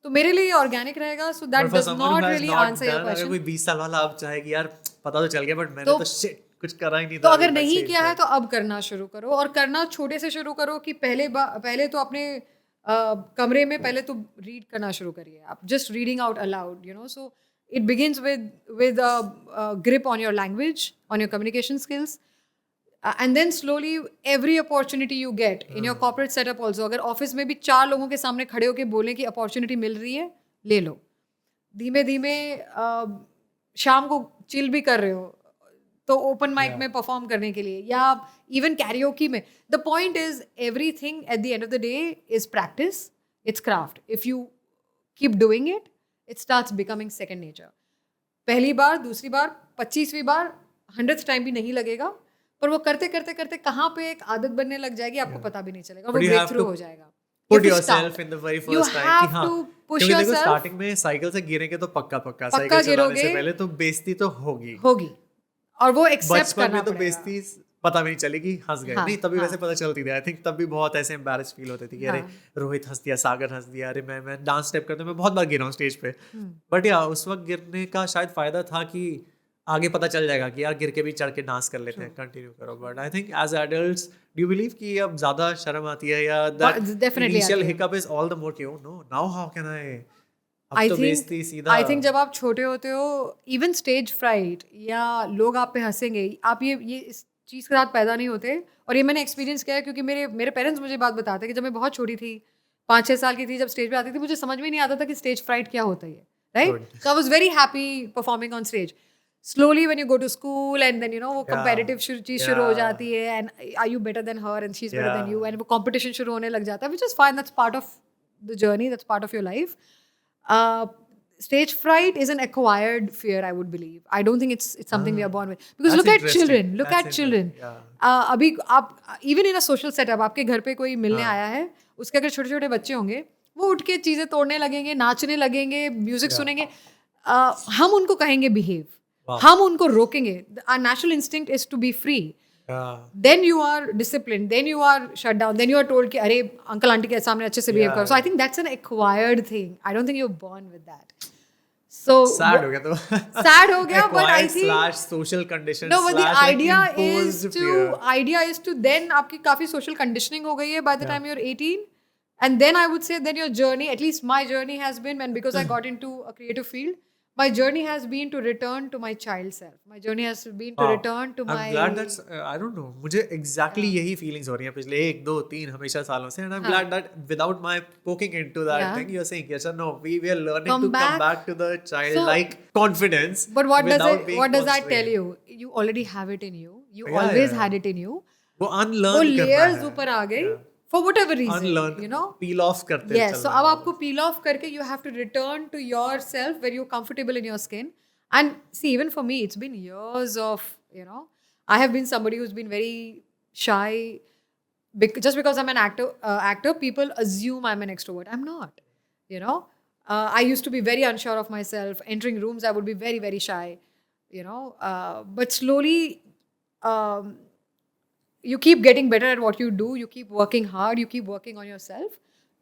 तो मेरे लिए ऑर्गेनिक रहेगा. So that does not really answer your question. अगर कोई 20 साल वाला अब चाहे कि यार पता तो चल गया बट मैंने तो shit कुछ करा ही नहीं था. तो अगर नहीं किया है तो अब करना शुरू करो, और करना छोटे से शुरू करो कि पहले तो अपने कमरे में पहले तो रीड करना शुरू करिए. आप just reading out aloud, you know. So it begins with grip on your language, on your communication skills, and then slowly every opportunity you get in your corporate setup also. अगर office में भी 4 लोगों के सामने खड़े होकर बोलें कि अपॉर्चुनिटी मिल रही है, ले लो. धीमे धीमे शाम को चिल भी कर रहे हो तो ओपन माइक में परफॉर्म करने के लिए, या इवन कैरियोकी में. The point is everything at the end of the day is practice, it's craft. If you keep doing it, it starts becoming second nature. पहली बार, दूसरी बार, 25वीं बार, 100th टाइम भी नहीं लगेगा, पर वो करते करते करते कहाँ पे एक आदत बनने लग जाएगी, आपको पता भी नहीं चलेगा, वो ब्रेक थ्रू हो जाएगा. Put yourself in the very first time. You have to push क्योंकि देखो yourself. स्टार्टिंग में साइकिल से गिरेंगे तो पक्का साइकिल चलाने से पहले तो बेइज्जती तो होगी. और वो एक्सेप्ट बचपन करना में तो पड़ेगा. बेइज्जती पता भी नहीं चली कि हंस गए। हाँ, नहीं तभी हाँ। वैसे पता चलती थी। आई थिंक तब भी बहुत ऐसे एम्बैरेस फील होते थे कि अरे रोहित हंस दिया, सागर हंस दिया, अरे मैं डांस स्टेप करते मैं बहुत बार गिरा हूँ स्टेज पे। बट या उस वक्त गिरने का शायद फायदा था कि आगे पता चल जाएगा कि यार गिर के भी चढ़ के डांस कर लेते हैं, कंटिन्यू करो। But I think as adults do you believe कि अब ज्यादा शर्म आती है या दैट definitely इनिशियल आती है। Hiccup is all the more कि no now how can I, अब आई तो थिंक बेइज्जती सीधा। आई थिंक जब आप छोटे होते हो, इवन स्टेज फ्राइट या लोग आप पे हंसेंगे, आप ये इस चीज़ के साथ पैदा नहीं होते। और ये मैंने एक्सपीरियंस किया है क्योंकि मेरे पेरेंट्स मुझे बात बताते हैं कि जब मैं बहुत छोटी थी, 5-6 साल की थी, जब स्टेज पे आती थी, मुझे समझ में नहीं आता था कि स्टेज फ्राइट क्या होता है, right? Good. So I was very happy performing on stage. Slowly when you go to school and then वो Yeah. कंपेटिटिव चीज शुरू हो Yeah. जाती है, and are you better than her and she is better than Yeah. You, and वो competition शुरू होने लग जाता है, which is fine, that's part of the journey, that's part of your life. Stage fright is an acquired fear, I would believe. I don't think it's something we are born with. Because That's look at interesting. children. Look That's at children. interesting. अभी आप even in a social setup, आपके घर पे कोई मिलने आया है, उसके अगर छोटे छोटे बच्चे होंगे, वो उठ के चीजें तोड़ने लगेंगे, नाचने लगेंगे, म्यूजिक सुनेंगे. हम उनको कहेंगे बिहेव, हम उनको रोकेंगे. Our natural instinct is to be free. Yeah. Then you are disciplined, then you are shut down, then you are told कि अरे अंकल आंटी के सामने अच्छे से behave करो. So I think that's an acquired thing. I don't think you're born with that. So Sad हो गया तो sad हो गया, but I Acquired think slash social condition no, but the slash like idea imposed fear. is to then आपकी काफी social conditioning हो गई है by the time you're 18, and then I would say then your journey, at least my journey has been, and because I got into a creative field, my journey has been to return to my child self. My journey has been to Wow. return to my. I'm glad that's I don't know, मुझे exactly यही feelings हो रही हैं पिछले 1 2 3 हमेशा सालों से, and I'm glad that without my poking into that thing you're saying yes or no, we are learning Come to come back. back to the childlike confidence. But what without being what does that tell constrained. you? You already have it in you. You Yeah, always yeah. had it in you. वो unlearn वो करना layers है. ऊपर आ गई Yeah. for whatever reason, Unlearn, you know. peel off करते Yes, so चलना अब है. आपको peel off करके you have to return to yourself where you're comfortable in your skin. And see, even for me, it's been years of, I have been somebody who's been very shy. Just because I'm an actor, people assume I'm an extrovert. I'm not, you know. I used to be very unsure of myself. Entering rooms, I would be very, very shy, but slowly, you keep getting better at what you do. You keep working hard. You keep working on yourself.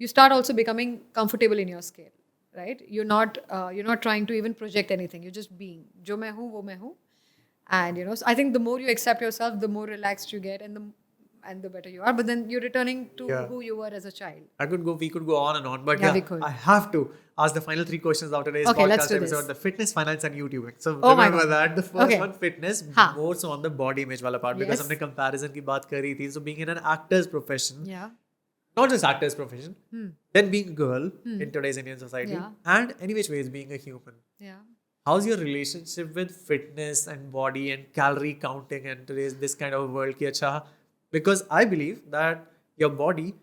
You start also becoming comfortable in your skin, right? You're not trying to even project anything. You're just being. Jo main hu, wo main hu. And so I think the more you accept yourself, the more relaxed you get, and the better you are. But then you're returning to who you were as a child. We could go on and on, but Yeah, we could. I have to ask the final 3 questions of today's Okay, let's podcast do this. episode: the fitness, finance, and YouTubing. So Oh my remember God. that. The first Okay. one, fitness, हाँ. more so on the body image वाला part, because Yes. हमने comparison की बात करी थी. So being in an actor's profession, Yeah. not just actor's profession, then being a girl in today's Indian society, Yeah. and any which ways being a human. Yeah. How's your relationship with fitness and body and calorie counting and today's this kind of world ki acha, because I believe that your body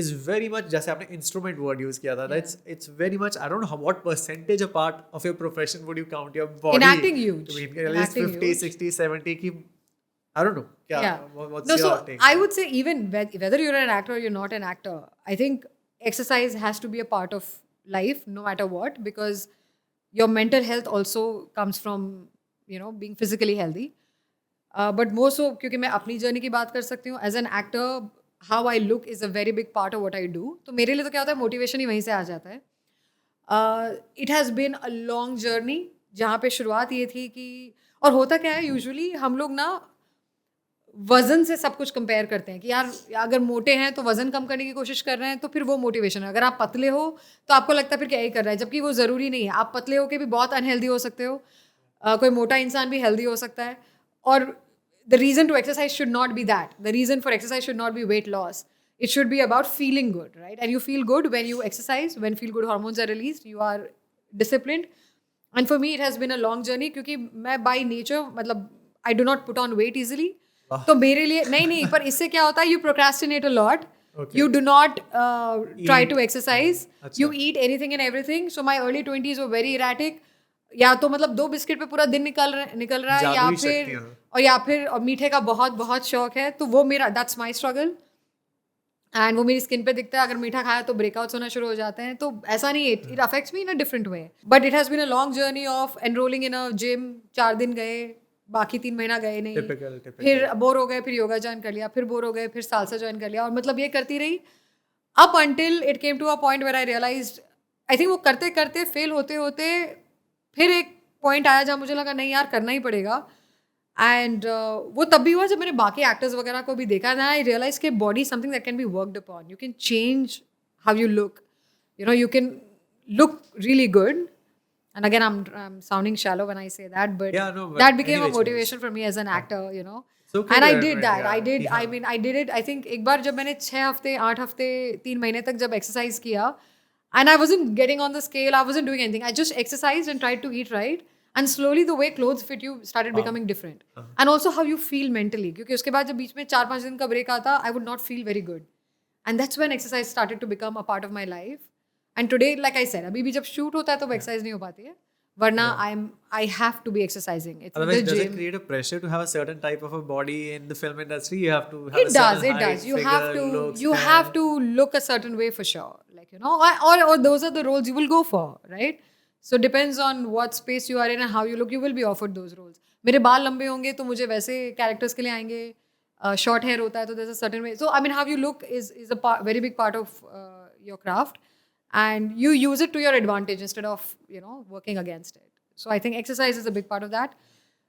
is very much, जैसे आपने instrument word use किया था, it's very much, I don't know what percentage a part of your profession would you count your body In acting, huge. to be, In at least acting, 50 huge. 60 70 ki, I don't know क्या, Yeah. what's No, your so take? I would say even whether you're an actor or you're not an actor, I think exercise has to be a part of life no matter what, because your mental health also comes from being physically healthy. But more so क्योंकि मैं अपनी journey की बात कर सकती हूँ, as an actor how I look is a very big part of what I do. तो मेरे लिए तो क्या होता है, मोटिवेशन ही वहीं से आ जाता है. It has been a long journey जहाँ पे शुरुआत ये थी कि, और होता क्या है यूजुअली हम लोग ना वजन से सब कुछ कंपेयर करते हैं कि यार अगर मोटे हैं तो वजन कम करने की कोशिश कर रहे हैं, तो फिर वो मोटिवेशन है. अगर आप पतले हो तो आपको लगता है फिर क्या ही कर रहा है, जबकि वो ज़रूरी नहीं है. आप पतले होके भी बहुत अनहेल्दी हो सकते हो, कोई मोटा इंसान भी हेल्दी हो सकता है. और the reason to exercise should not be that. The reason for exercise should not be weight loss. It should be about feeling good, right? And you feel good when you exercise, when feel good hormones are released, you are disciplined. And for me, it has been a long journey क्योंकि मैं by nature, मतलब I do not put on weight easily. तो मेरे लिए नहीं, पर इससे क्या होता है, you procrastinate a lot. Okay. You do not try to exercise. अच्छा. You eat anything and everything. So my early 20s were very erratic. या तो मतलब 2 बिस्किट पे पूरा दिन निकल रहा है, या फिर और मीठे का बहुत बहुत शौक है, तो वो मेरा दैट्स माय स्ट्रगल. एंड वो मेरी स्किन पे दिखता है, अगर मीठा खाया तो ब्रेकआउट्स होना शुरू हो जाते हैं. तो ऐसा नहीं, it affects me in a different way. But it has been a long journey of enrolling in a gym. 4 दिन गए, बाकी 3 महीना गए नहीं, टिपिकल फिर बोर हो गए, फिर योगा ज्वाइन कर लिया, फिर बोर हो गए, फिर सालसा ज्वाइन कर लिया, और मतलब ये करती रही up until it came to a point where I realised, I think वो करते करते फेल होते होते फिर एक पॉइंट आया जहाँ मुझे लगा नहीं यार करना ही पड़ेगा। एंड वो तब भी हुआ जब मैंने बाकी एक्टर्स वगैरह को भी देखा, ना आई रियलाइज के body something that can be worked upon, you can change how you look, you can look really good. And again, I'm sounding shallow when I say that, but Yeah, no, but that became a anyways, motivation for me as an actor, It's okay and I to did admit, that. yeah, I did. yeah. I mean, I did it. I think एक बार जब मैंने 6 हफ्ते 8 हफ्ते 3 महीने तक जब exercise किया, and I wasn't getting on the scale, I wasn't doing anything. I just exercised and tried to eat right, and slowly the way clothes fit you started becoming different. And also how you feel mentally. क्योंकि उसके बाद जब बीच में 4-5 दिन का break आता, I would not feel very good. And that's when exercise started to become a part of my life. And today, like I said, अभी भी जब shoot होता है तो exercise नहीं हो पाती है, वरना I have to be exercising. It's Otherwise, the does it gym. create a pressure to have a certain type of a body in the film industry? You have to have It a does. certain It height, does. You figure, have to. looks, You tan. have to look a certain way for sure. Like or those are the roles you will go for, right? So depends on what space you are in and how you look. You will be offered those roles. मेरे बाल लंबे होंगे तो मुझे वैसे characters के लिए आएंगे. Short hair होता है तो there's a certain way. So I mean, how you look is a very big part of your craft, and you use it to your advantage instead of working against it. So I think exercise is a big part of that.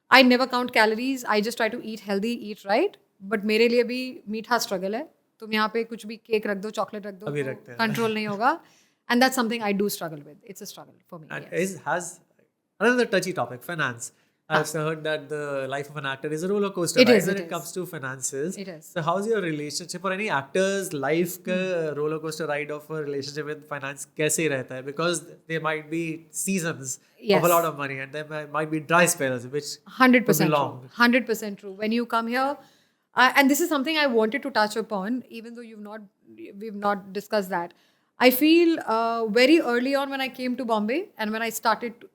I never count calories. I just try to eat healthy, eat right. But मेरे लिए भी मीठा struggle है. तुम यहाँ पे कुछ भी केक रख दो, चॉकलेट रख दो, अभी रखते हैं. कंट्रोल नहीं होगा. And that's something I do struggle with. It's a struggle for me. And Yes. has another touchy topic, finance. I've heard that the life of an actor is a roller coaster, It right? is, When it it is. comes to finances. It is. So how's your relationship or any actor's life ka roller coaster ride of a relationship with finance kaise रहता है? Because there might be seasons of Yes. a lot of money, and there might be dry spells, which 100% could be true. long. 100% true. When you come here, and this is something I wanted to touch upon, even though we've not discussed that. I feel very early on when I came to Bombay and when I started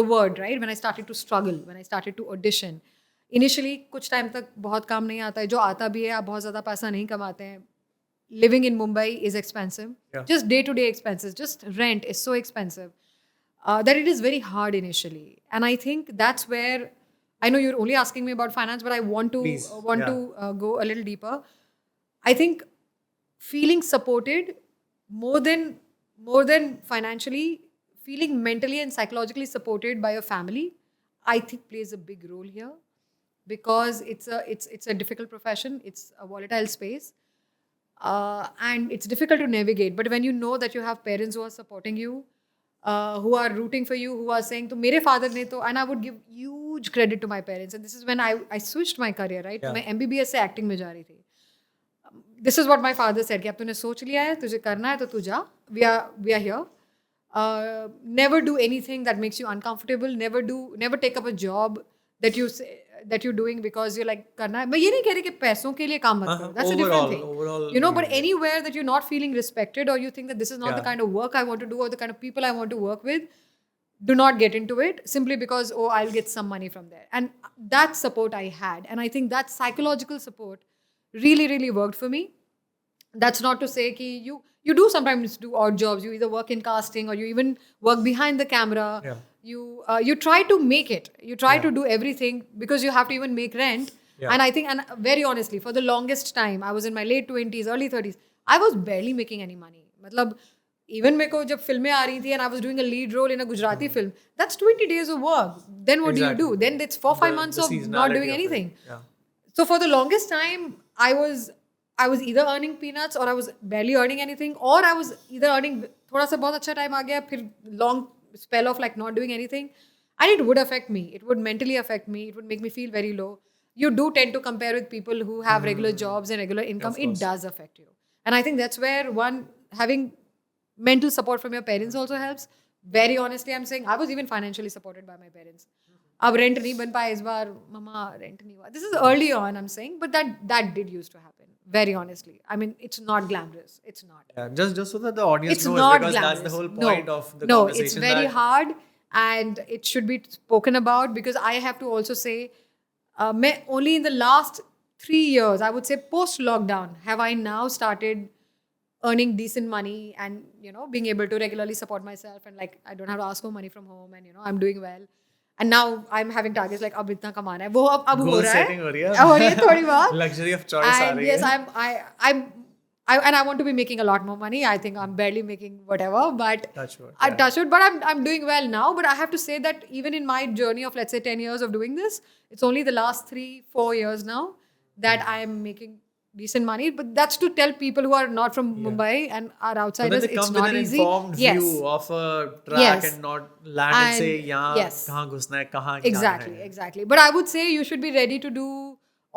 the word, right? When I started to struggle, when I started to audition, initially कुछ time तक बहुत काम नहीं आता है, जो आता भी है आप बहुत ज़्यादा पैसा नहीं कमाते हैं. Living in Mumbai is expensive. Yeah. Just day-to-day expenses, just rent is so expensive that it is very hard initially. And I think that's where, I know you're only asking me about finance, but I want to Please, go a little deeper. I think feeling supported more than financially, feeling mentally and psychologically supported by your family, I think plays a big role here, because it's a difficult profession, it's a volatile space, and it's difficult to navigate. But when you know that you have parents who are supporting you, who are rooting for you, who are saying, तो मेरे father ने तो, and I would give huge credit to my parents, and this is when I switched my career, right? Yeah. मैं MBBS से acting में जा रही थी. This is what my father said, कि अब तूने सोच लिया है, तुझे करना है तो तू जा. We are here. Never do anything that makes you uncomfortable. Never take up a job that you're doing because you're like करना है. मैं ये नहीं कह रही कि पैसों के लिए काम मत करो. That's a different thing. Overall, But anywhere that you're not feeling respected, or you think that this is not the kind of work I want to do or the kind of people I want to work with, do not get into it simply because, I'll get some money from there. And that support I had. And I think that psychological support really, really worked for me. That's not to say कि you do sometimes do odd jobs. You either work in casting or you even work behind the camera. Yeah. You try to make it. You try to do everything because you have to even make rent. Yeah. And I think, and very honestly, for the longest time, I was in my late 20s, early 30s, I was barely making any money. मतलब even मेरे को जब फिल्में आ रही थी and I was doing a lead role in a Gujarati film, that's 20 days of work. Then what do you do? Then it's 4-5 months The of not seasonality doing of it. anything. Yeah. So for the longest time, I was either earning peanuts or I was barely earning anything, or I was either earning थोड़ा सा बहुत अच्छा time आ गया, फिर long spell of like not doing anything, and it would affect me. It would mentally affect me. It would make me feel very low. You do tend to compare with people who have regular jobs and regular income. Of It course. does affect you, and I think that's where having mental support from your parents also helps. Very honestly, I'm saying I was even financially supported by my parents. अब rent नहीं बन पाया इस बार, मम्मा rent नहीं हुआ. This is early on, I'm saying, but that did used to happen. Very honestly, I mean, it's not glamorous. It's not. Yeah, just so that the audience It's knows, not because glamorous. that's the whole point of the no, conversation. it's very that, hard, and it should be spoken about, because I have to also say, only in the last 3 years, I would say post lockdown, have I now started earning decent money and being able to regularly support myself, and like I don't have to ask for money from home, and I'm doing well. And now I'm having targets like अब इतना कमाना है, वो अब हो Goal रहा है, setting हो रही है अब हो रही है थोड़ी बहुत. luxury of choice uh And रही yes, है and I want to be making a lot more money. I think I'm barely making whatever, but touch wood, I yeah. touch it. But I'm doing well now. But I have to say that even in my journey of, let's say, 10 years of doing this, it's only the last 3-4 years now that I am making decent money. But that's to tell people who are not from Mumbai and are So then outsiders, they it's come with not an easy. informed Yes. view of a track Yes. and not land and say And यहाँ yes. कहाँ घुसना है कहाँ जाना Exactly, है exactly. But I would say you should be ready to do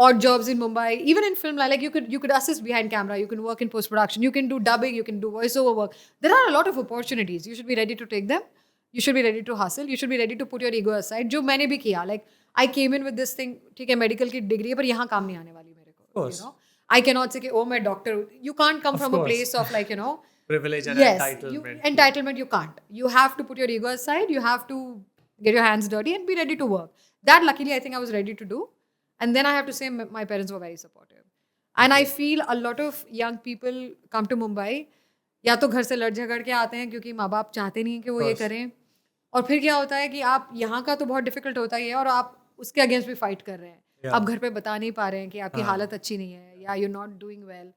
odd jobs in Mumbai, even in film. Like you could assist behind camera, you can work in post production, you can do dubbing, you can do voiceover work. There are a lot of opportunities. You should be ready to take them. You should be ready to hustle. You should be ready to put your ego aside. जो मैंने भी किया. Like I came in with this thing. ठीक है, medical की degree है, पर यहाँ काम नहीं आने वाली मेरे को. Of course. You know, I cannot say कि oh मैं doctor. You can't come Of from a course. place of like privilege and yes, entitlement entitlement. You can't. You have to put your ego aside. You have to get your hands dirty and be ready to work. That luckily I think I was ready to do. And then I have to say my parents were very supportive. And I feel a lot of young people come to Mumbai, या तो घर से लड़ झगड़ के आते हैं क्योंकि माँ बाप चाहते नहीं कि वो ये करें, और फिर क्या होता है कि आप यहाँ का तो बहुत डिफिकल्ट होता ही है और आप उसके अगेंस्ट भी फाइट कर रहे हैं. आप घर पे बता नहीं पा रहे हैं कि आपकी हालत अच्छी नहीं है या you not doing well.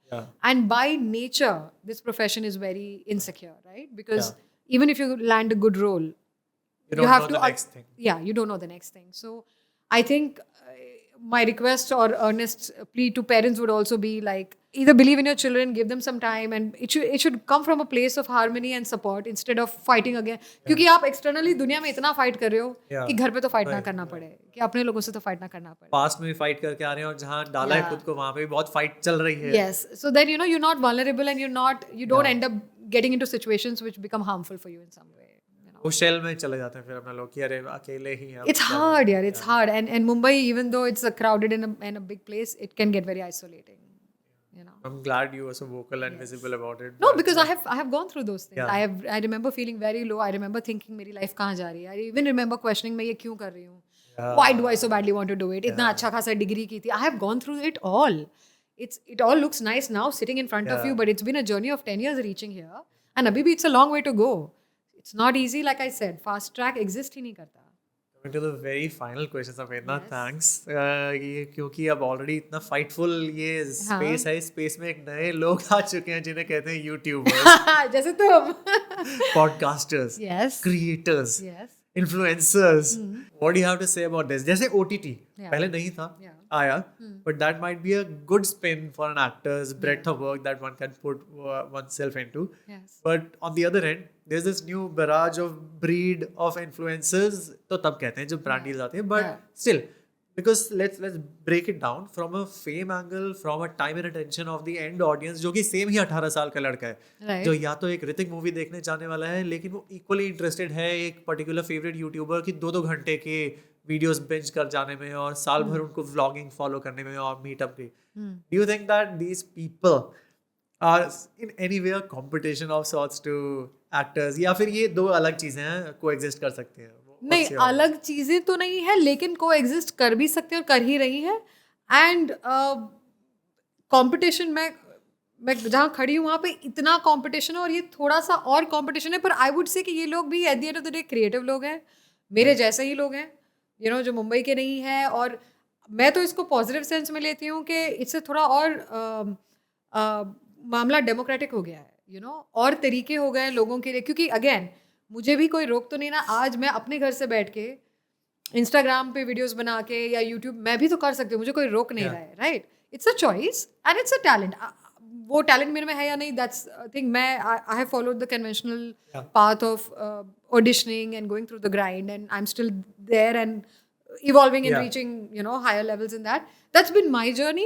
And by nature this profession is very insecure, right? Because even if you land a good role, you don't know the next thing. Yeah, you don't know the next thing. So I think my request or earnest plea to parents would also be like, either believe in your children, give them some time, and it should come from a place of harmony and support instead of fighting again. क्योंकि आप externally दुनिया में इतना fight कर रहे हो कि घर पे तो fight ना करना पड़े, कि अपने लोगों से तो fight ना करना पड़े. Past में भी fight करके आ रहे हैं और जहाँ डाला है खुद को वहाँ पे भी बहुत fight चल रही है. Yes, so then you're not vulnerable and you don't end up getting into situations which become harmful for you in some way. वो शेल में चले जाते हैं फिर अपना लोग कि अरे अकेले ही हैं. It's hard, yeah. It's hard, and Mumbai, even though it's a crowded in a big place, it can get very isolating. I'm glad you were so vocal and visible about it. No, because I have gone through those things. Yeah. I remember feeling very low. I remember thinking मेरी life कहाँ जा रही है. I even remember questioning मैं ये क्यों कर रही हूँ. Why do I so badly want to do it? इतना अच्छा खासा डिग्री की थी. I have gone through it all. It all looks nice now sitting in front of you, but it's been a journey of 10 years reaching here, and abhi bhi it's a long way to go. It's not easy, like I said. Fast track exist ही नहीं करता. Coming to the very final question, Sameerna, thanks. ये क्योंकि अब already इतना fightful ये space है, इस space में एक नए लोग आ चुके हैं जिन्हें कहते हैं YouTubers, जैसे तुम. podcasters, Yes. creators, Yes. influencers. What do you have to say about this? जैसे OTT पहले नहीं था, आया, but that might be a good spin for an actor's breadth of work that one can put oneself into. Yes. But on the other end, there's this new barrage of breed of influencers. तो तब कहते हैं जब brand deals आते हैं, but still, because let's break it down from a fame angle, from a time and attention of the end audience, जो कि same ही 18 साल का लड़का है, जो या तो एक ऋतिक मूवी देखने जाने वाला है, लेकिन वो equally interested है एक particular favorite YouTuber की 2-2 घंटे के वीडियोस बिंज कर जाने में और साल भर उनको व्लॉगिंग फॉलो करने में और मीटअप भी. Do you think that these people are in any way a competition of sorts to actors, या फिर ये दो अलग चीजें हैं, कोएग्जिस्ट कर सकते हैं? नहीं, अलग चीजें तो नहीं है, लेकिन कोएग्जिस्ट कर भी सकते हैं और कर ही रही है. एंड कंपटीशन मैं जहाँ खड़ी हूँ वहाँ पे इतना कंपटीशन है और ये थोड़ा सा और कंपटीशन है, पर आई वुड से कि ये लोग भी eight the end of the day creative लोग हैं, मेरे जैसे ही लोग हैं, जो मुंबई के नहीं है. और मैं तो इसको पॉजिटिव सेंस में लेती हूँ कि इससे थोड़ा और मामला डेमोक्रेटिक हो गया है, और तरीके हो गए लोगों के लिए. क्योंकि अगेन मुझे भी कोई रोक तो नहीं ना, आज मैं अपने घर से बैठ के इंस्टाग्राम पे वीडियोस बना के या यूट्यूब मैं भी तो कर सकती हूँ, मुझे कोई रोक नहीं रहा है, right? It's a choice and it's a talent. वो टैलेंट मेरे में है या नहीं, दैट्स थिंग. मैं I have followed the conventional path of auditioning and going through the grind, and I am still there and evolving and reaching higher levels in that. That's been my journey.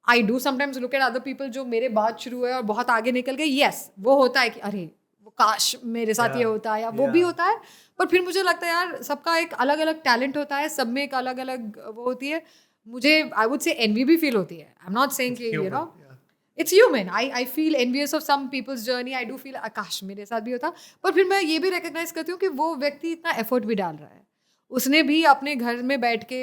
I do sometimes look at other people जो मेरे बाद शुरू है और बहुत आगे निकल गए. Yes, वो होता है कि अरे वो काश मेरे साथ ये होता है, या वो भी होता है. पर फिर मुझे लगता है यार सबका एक अलग अलग टैलेंट होता है, सब में एक अलग अलग वो होती है. मुझे आई वुड से एनवी भी फील होती है. आई एम नॉट सेइंग कि it's human. I feel envious of some people's journey. I do feel काश मेरे साथ भी होता. पर फिर मैं ये भी रिकॉग्नाइज करती हूँ कि वो व्यक्ति इतना एफर्ट भी डाल रहा है, उसने भी अपने घर में बैठ के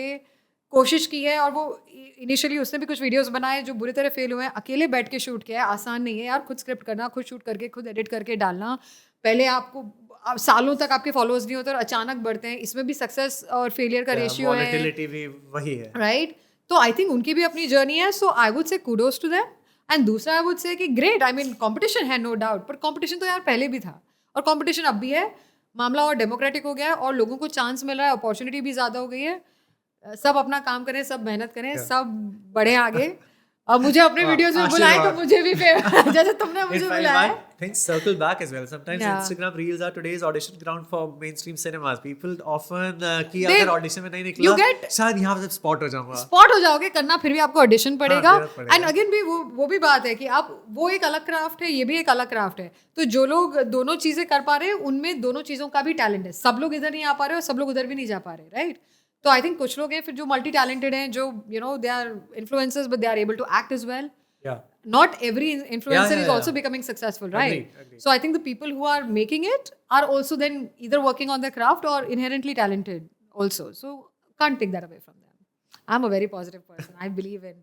कोशिश की है, और वो इनिशियली उसने भी कुछ वीडियोस बनाए जो बुरी तरह फेल हुए हैं. अकेले बैठ के शूट किया है, आसान नहीं है यार. खुद स्क्रिप्ट करना, खुद शूट करके, खुद एडिट करके डालना. पहले आपको सालों तक आपके फॉलोअर्स नहीं होते और अचानक बढ़ते हैं, इसमें भी सक्सेस और फेलियर का रेशियो है, वॉलेटिलिटी भी वही है, राइट? तो आई थिंक उनकी भी अपनी जर्नी है, so I would say kudos to them. And दूसरा आई वुड से कि ग्रेट, आई मीन कंपटीशन है नो डाउट, पर कंपटीशन तो यार पहले भी था और कंपटीशन अब भी है। मामला और डेमोक्रेटिक हो गया है और लोगों को चांस मिल रहा है, अपॉर्चुनिटी भी ज़्यादा हो गई है। सब अपना काम करें, सब मेहनत करें, सब बढ़े आगे। अब मुझे अपने वीडियोस में बुलाएं तो मुझे भी जैसे तुमने मुझे बुलाया है। Things circle back as well. Sometimes Yeah. Instagram Reels are today's audition ground for mainstream cinemas. People often कि They- अगर ऑडिशन में नहीं निकला, get- शायद यहाँ पे स्पॉट हो जाऊंगा। स्पॉट हो जाओगे, करना फिर भी आपको ऑडिशन पड़ेगा। देना पड़ेगा। एंड अगेन भी वो भी बात है कि आप, वो एक अलग क्राफ्ट है, ये भी एक अलग क्राफ्ट है। तो जो लोग दोनों चीजें कर पा रहे हैं, उनमें दोनों चीजों का भी टैलेंट है। सब लोग इधर नहीं आ पा रहे और सब लोग उधर भी नहीं जा पा रहे, राइट? तो आई थिंक कुछ लोग हैं फिर जो मल्टी टैलेंटेड हैं, जो they are influencers but they are able to act as well. Yeah. Not every influencer is also yeah. becoming successful, right? Agreed. So I think the people who are making it are also then either working on their craft or inherently talented also. So can't take that away from them. I'm a very positive person. I believe in,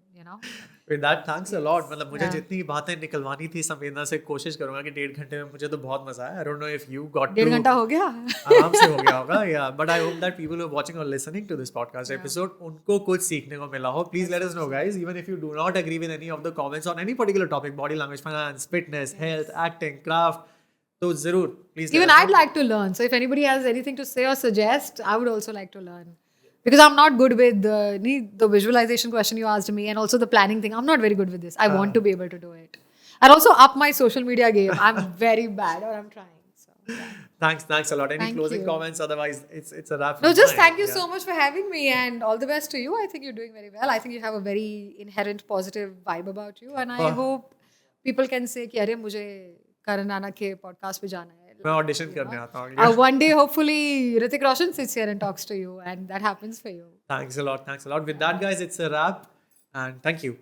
With that, thanks a lot. मतलब मुझे Yeah. जितनी बातें निकलवानी थी संवेदना से, कोशिश करूंगा कि 1.5 घंटे में, मुझे तो बहुत मजा आया. I don't know if you got 1.5 घंटा हो गया. आराम से हो गया होगा, yeah. But I hope that people who are watching or listening to this podcast episode, उनको कुछ सीखने को मिला हो. Please let us know, guys. Even if you do not agree with any of the comments on any particular topic, body language, finance, fitness, health, acting, craft, तो जरूर please. Even I'd like to learn. So if anybody has anything to say or suggest, I would also like to learn. Because I'm not good with the visualization question you asked me and also the planning thing. I'm not very good with this. I want to be able to do it. And also up my social media game. I'm very bad, or I'm trying. So, yeah. Thanks a lot. Any Thank closing you. comments? Otherwise, it's a wrap. No, from just mine. thank you Yeah. so much for having me and all the best to you. I think you're doing very well. I think you have a very inherent positive vibe about you. And I hope people can say कि अरे मुझे करण नाना के podcast पे जाना है. मैं audition करने आता हूँ. One day, hopefully, Hrithik Roshan sits here and talks to you, and that happens for you. Thanks a lot. With that, guys, it's a wrap. And thank you.